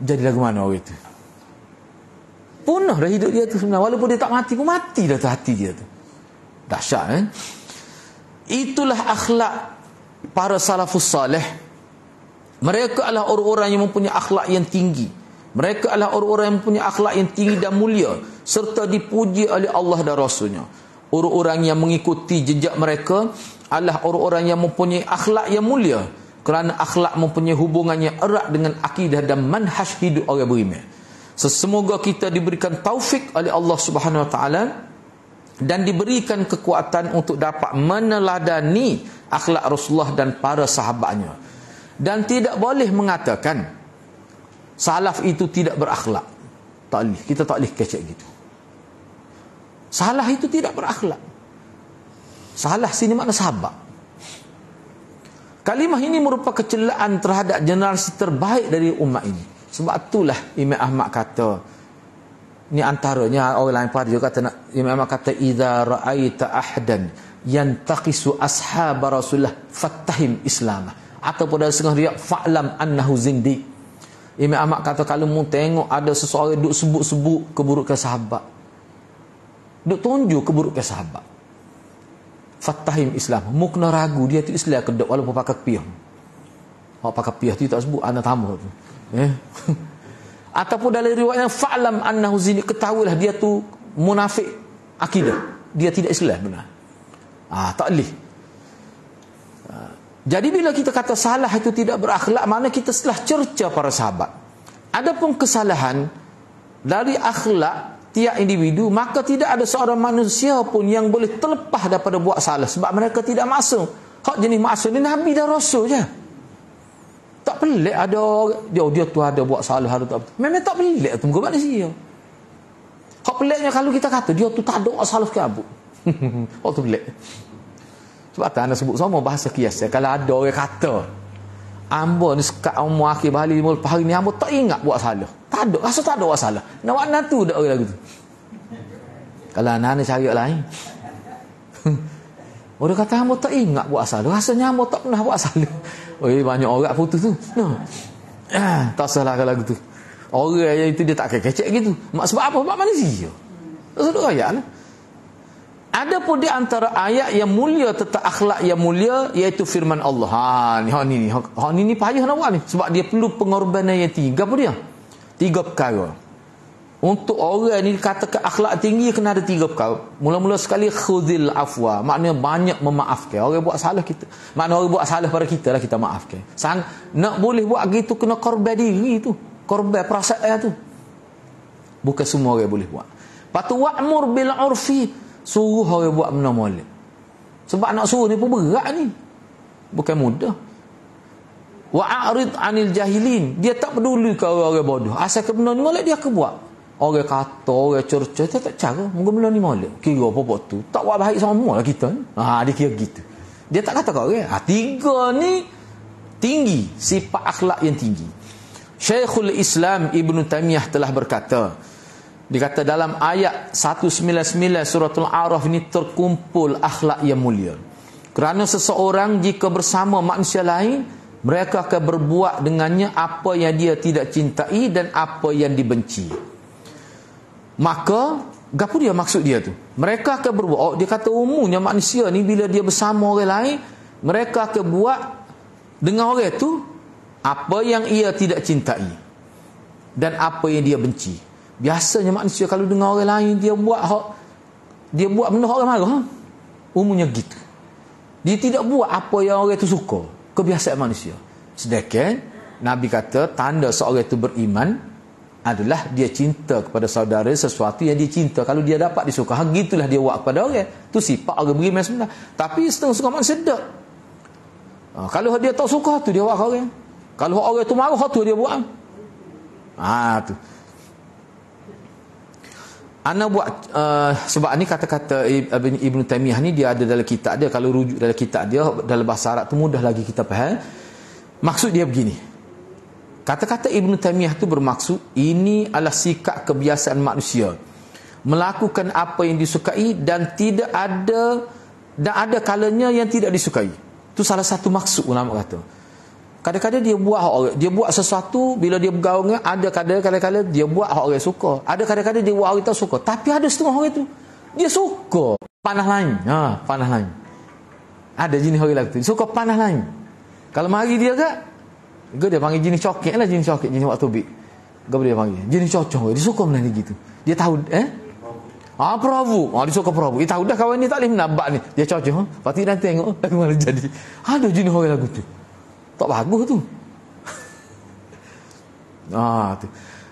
jadi lagu mana orang itu? Punah dah hidup dia tu sebenarnya. Walaupun dia tak mati pun mati dah tu hati dia tu. Dahsyat Itulah akhlak para salafus salih. Mereka adalah orang-orang yang mempunyai akhlak yang tinggi. Mereka adalah orang-orang yang mempunyai akhlak yang tinggi dan mulia, serta dipuji oleh Allah dan Rasulnya. Orang-orang yang mengikuti jejak mereka adalah orang-orang yang mempunyai akhlak yang mulia, kerana akhlak mempunyai hubungan yang erat dengan akidah dan manhaj hidup orang beriman. Semoga kita diberikan taufik oleh Allah Subhanahu Wa Taala dan diberikan kekuatan untuk dapat meneladani akhlak Rasulullah dan para sahabatnya. Dan tidak boleh mengatakan salaf itu tidak berakhlak. Tak boleh. Kita tak boleh kecek gitu. Salah itu tidak berakhlak. Salah sini makna sahabat. Kalimah ini merupakan celaan terhadap generasi terbaik dari umat ini. Sebab itulah Imam Ahmad kata, ni antaranya orang lain pada juga kata, Imam Ahmad kata, idza ra'aita ahdan yantaqisu ashab Rasulullah fattahim islamah, ataupun dalam setengah riwayat fa'lam annahu zindi. Imam Ahmad kata kalau mu tengok ada seseorang duk sebut-sebut keburukan sahabat, duk tunjuk keburukan sahabat, fattahim islam, mu kena ragu dia tu Islam ke tak, walaupun pakai piah. Hak pakai piah tu tak sebut anak tamu tu. Ataupun dalam riwayatnya fa'lam annahu zini, ketahuilah dia tu munafik akidah, dia tidak Islam benar. Tak boleh. Jadi bila kita kata salah itu tidak berakhlak, makna kita setelah cerca para sahabat. Adapun kesalahan dari akhlak tiap individu, maka tidak ada seorang manusia pun yang boleh terlepas daripada buat salah, sebab mereka tidak maksum. Hak jenis maksum ni Nabi dan Rasul je. Tak pelik ada dia tu ada buat salah, ada tak. Memang tak pelik tu muka manusia. Hak peliknya kalau kita kata dia tu tak ada buat salah ke apa. Hak tu pelik. Sebab tak anda sebut sama bahasa kias. Kalau ada orang kata ambo ni sekat umur akhir balik 50 hari ni ambo tak ingat buat salah. Tak ada, rasa tak ada buat salah. Nak buat tu dak orang lagu tu. Kalau anak cari lain. Orang kata ambo tak ingat buat salah, rasanya ambo tak pernah buat salah. Banyak orang putus tu. Tak salah kalau lagu tu. Orang yang itu dia tak kecek gitu. Sebab apa? Sebab manusia. Sebab ayat lah. Ada pun di antara ayat yang mulia tentang akhlak yang mulia, iaitu firman Allah. Ni payah nak buat ni. Sebab dia perlu pengorbanan yang tinggi. Apa dia? 3 perkara. Untuk orang ni katakan akhlak tinggi, kena ada 3 perkara. Mula-mula sekali khudhil afwa, maknanya banyak memaafkan. Orang buat salah kita, maknanya orang buat salah pada kita lah, kita maafkan. Nak boleh buat gitu, kena korban diri tu, korban perasaan tu. Bukan semua orang boleh buat. Patu wa'mur bil urfi, suruh orang buat benda molek. Sebab nak suruh ni pun berat ni, bukan mudah. Wa'arid anil jahilin, dia tak peduli kalau orang bodoh, asal ke benda ni molek dia ke buat. Orang kata, orang cerca, tak cara. Mungkin benda ni molek. Kira apa-apa tu tak buat baik sama lah kita ni. Dia kira gitu. Dia tak kata kau orang. 3 ni tinggi, sifat akhlak yang tinggi. Syekhul Islam Ibn Taymiyah telah berkata, dia kata dalam ayat 199 suratul A'raf ni terkumpul akhlak yang mulia. Kerana seseorang jika bersama manusia lain Mereka akan berbuat dengannya apa yang dia tidak cintai dan apa yang dibenci. Maka gapo dia maksud dia tu? Mereka akan berbuat, dia kata umumnya manusia ni bila dia bersama orang lain, mereka akan buat dengan orang tu apa yang ia tidak cintai dan apa yang dia benci. Biasanya manusia kalau dengar orang lain dia buat benda orang marah, umumnya gitu. Dia tidak buat apa yang orang itu suka, kebiasaan manusia. Sedangkan Nabi kata tanda seorang itu beriman adalah dia cinta kepada saudara sesuatu yang dia cinta. Kalau dia dapat disuka, gitulah dia buat kepada orang. Tu sifat orang beriman sebenar. Tapi setengah-setengah manusia sedap. Kalau dia tak suka tu dia buat ke orang. Kalau orang tu marah tu dia buat. Tu. Ana buat sebab ni kata-kata Ibn Taymiyah ni dia ada dalam kitab dia. Kalau rujuk dalam kitab dia dalam bahasa Arab tu mudah lagi kita faham. Maksud dia begini. Kata-kata Ibn Taymiyah tu bermaksud ini adalah sikap kebiasaan manusia melakukan apa yang disukai dan ada kalanya yang tidak disukai. Tu salah satu maksud ulama kata. Kadang-kadang dia buat sesuatu bila dia bergaul dengan, ada kadang-kadang dia buat hak orang suka. Ada kadang-kadang dia buat orang tak suka. Tapi ada setengah orang tu dia suka panah lain. Panah lain. Ada jenis orang lain tu suka panah lain. Kalau mari dia dia panggil jenis coket lah, jenis waktu tubik. Apa dia panggil? Jenis cocok. Dia suka benda ni gitu. Dia tahu perabu. Dia suka perabu. Dia tahu dah kawan ni tak boleh menabak ni. Dia cocok. Lepas tu dia tengok lagu mana jadi. Ada jenis orang lagu tu. Tak bagus tu. Tu.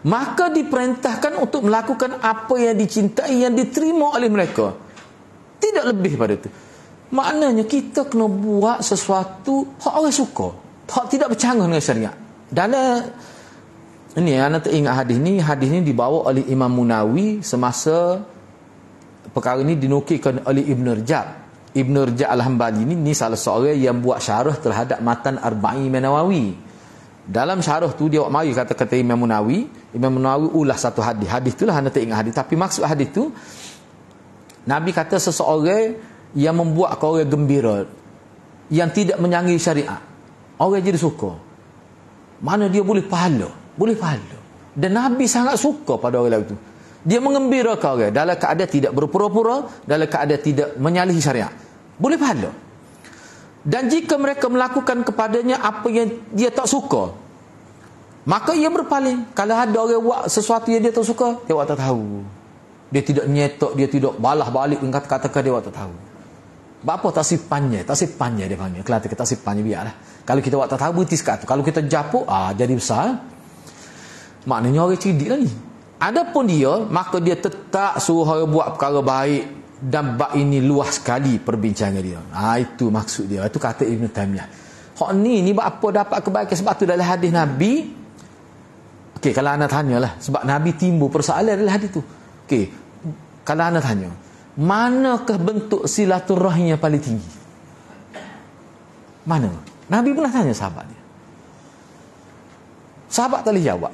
Maka diperintahkan untuk melakukan apa yang dicintai, yang diterima oleh mereka. Tidak lebih pada itu. Maknanya kita kena buat sesuatu hak orang suka. Hak tidak bercanggah dengan syariat. Dalam ini anda teringat hadis ni dibawa oleh Imam Munawi semasa perkara ni dinukilkan oleh Ibn Rajab. Ibn Rajab Al-Hambali ni salah seorang yang buat syarah terhadap matan Arba'in Nawawi. Dalam syarah tu dia mari kata-kata Imam Munawi ulah satu hadis. Hadis itulah anda tak ingat hadis, tapi maksud hadis tu Nabi kata seseorang yang membuat orang gembira, yang tidak menyanggi syariat, orang jadi suka. Mana dia boleh pahala. Dan Nabi sangat suka pada orang itu. Dia mengembirakan orang dalam keadaan tidak berpura-pura, dalam keadaan tidak menyalahi syariat. Boleh pahala. Dan jika mereka melakukan kepadanya apa yang dia tak suka, maka ia berpaling. Kalau ada orang buat sesuatu yang dia tak suka, dia buat tak tahu. Dia tidak nyetok, dia tidak balah balik dengan kata-kata dia buat tak tahu. Apa tasipannya dia panggil. Kelantan kita tasipannya biarlah. Kalau kita buat tak tahu berhenti sekat tu. Kalau kita japuk, jadi besar. Maknanya orang cerdik lah ni. Adapun dia, maka dia tetap suruh orang buat perkara baik, dan bab ini luas sekali perbincangan dia. Itu maksud dia. Itu kata Ibn Taymiyah. Hak ni bab apa dapat kebaikan, sebab tu dalam hadis Nabi. Okey, kalau anda tanyalah, sebab Nabi timbul persoalan dalam hadis tu. Okey, kalau anda tanya, manakah bentuk silaturahim yang paling tinggi? Mana? Nabi pernah tanya sahabat dia. Sahabat tak boleh jawab.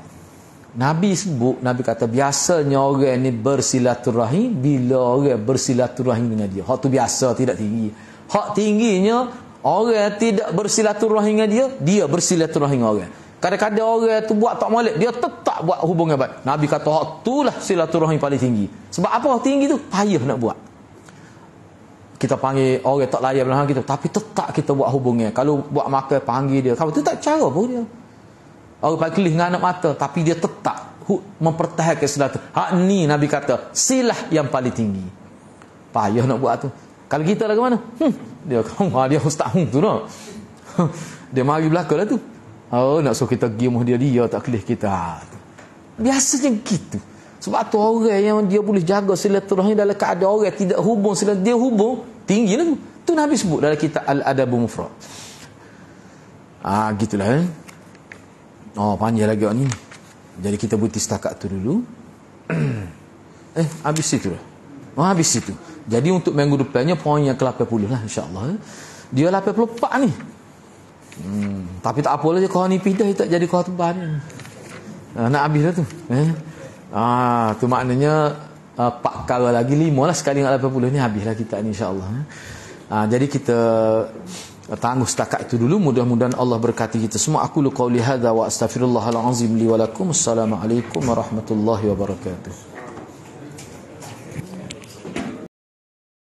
Nabi kata biasanya orang ni bersilaturahim bila orang bersilaturahim dengan dia. Hak tu biasa, tidak tinggi. Hak tingginya orang tidak bersilaturahim dengan dia bersilaturahim dengan orang. Kadang-kadang orang tu buat tak molek, dia tetap buat hubungan baik. Nabi kata hak itulah silaturahim paling tinggi. Sebab apa hak tinggi tu? Payah nak buat. Kita panggil orang tak layan belakang kita, tapi tetap kita buat hubungan. Kalau buat makan panggil dia, kalau tu tak cara pun dia. Orang pakai kelih dengan anak mata, tapi dia tetap mempertahankan silaturahim. Hak ni Nabi kata silah yang paling tinggi. Payah nak buat tu. Kalau kita lah ke mana? Dia ustaz tu nak. Dia mari belakang lah tu. Nak suruh kita pergi rumah dia tak kelih kita. Biasanya gitu. Sebab tu orang yang dia boleh jaga silaturahim dalam keadaan orang tidak hubung silaturahim, dia hubung tinggi lah tu. Tu Nabi sebut dalam kitab Al-Adabul Mufrad. Gitulah. Panjang lagi ni. Jadi kita berhenti setakat tu dulu. Habis situ dah. Habis situ. Jadi untuk minggu depannya poin yang ke-80 lah, insya-Allah. Dia 84 ni. Tapi tak apalah je kau ni pindah tak jadi kau tempat ni. Nak habis dah tu. Tu maknanya 4 perkara lagi 5 lah sekali dengan 80 ni habislah kita ni, insya-Allah. Jadi kita tangguh setakat itu dulu. Mudah-mudahan Allah berkati kita semua. Aku qauli hadza wa astaghfirullahal azim li wa lakum. Assalamualaikum warahmatullahi wabarakatuh.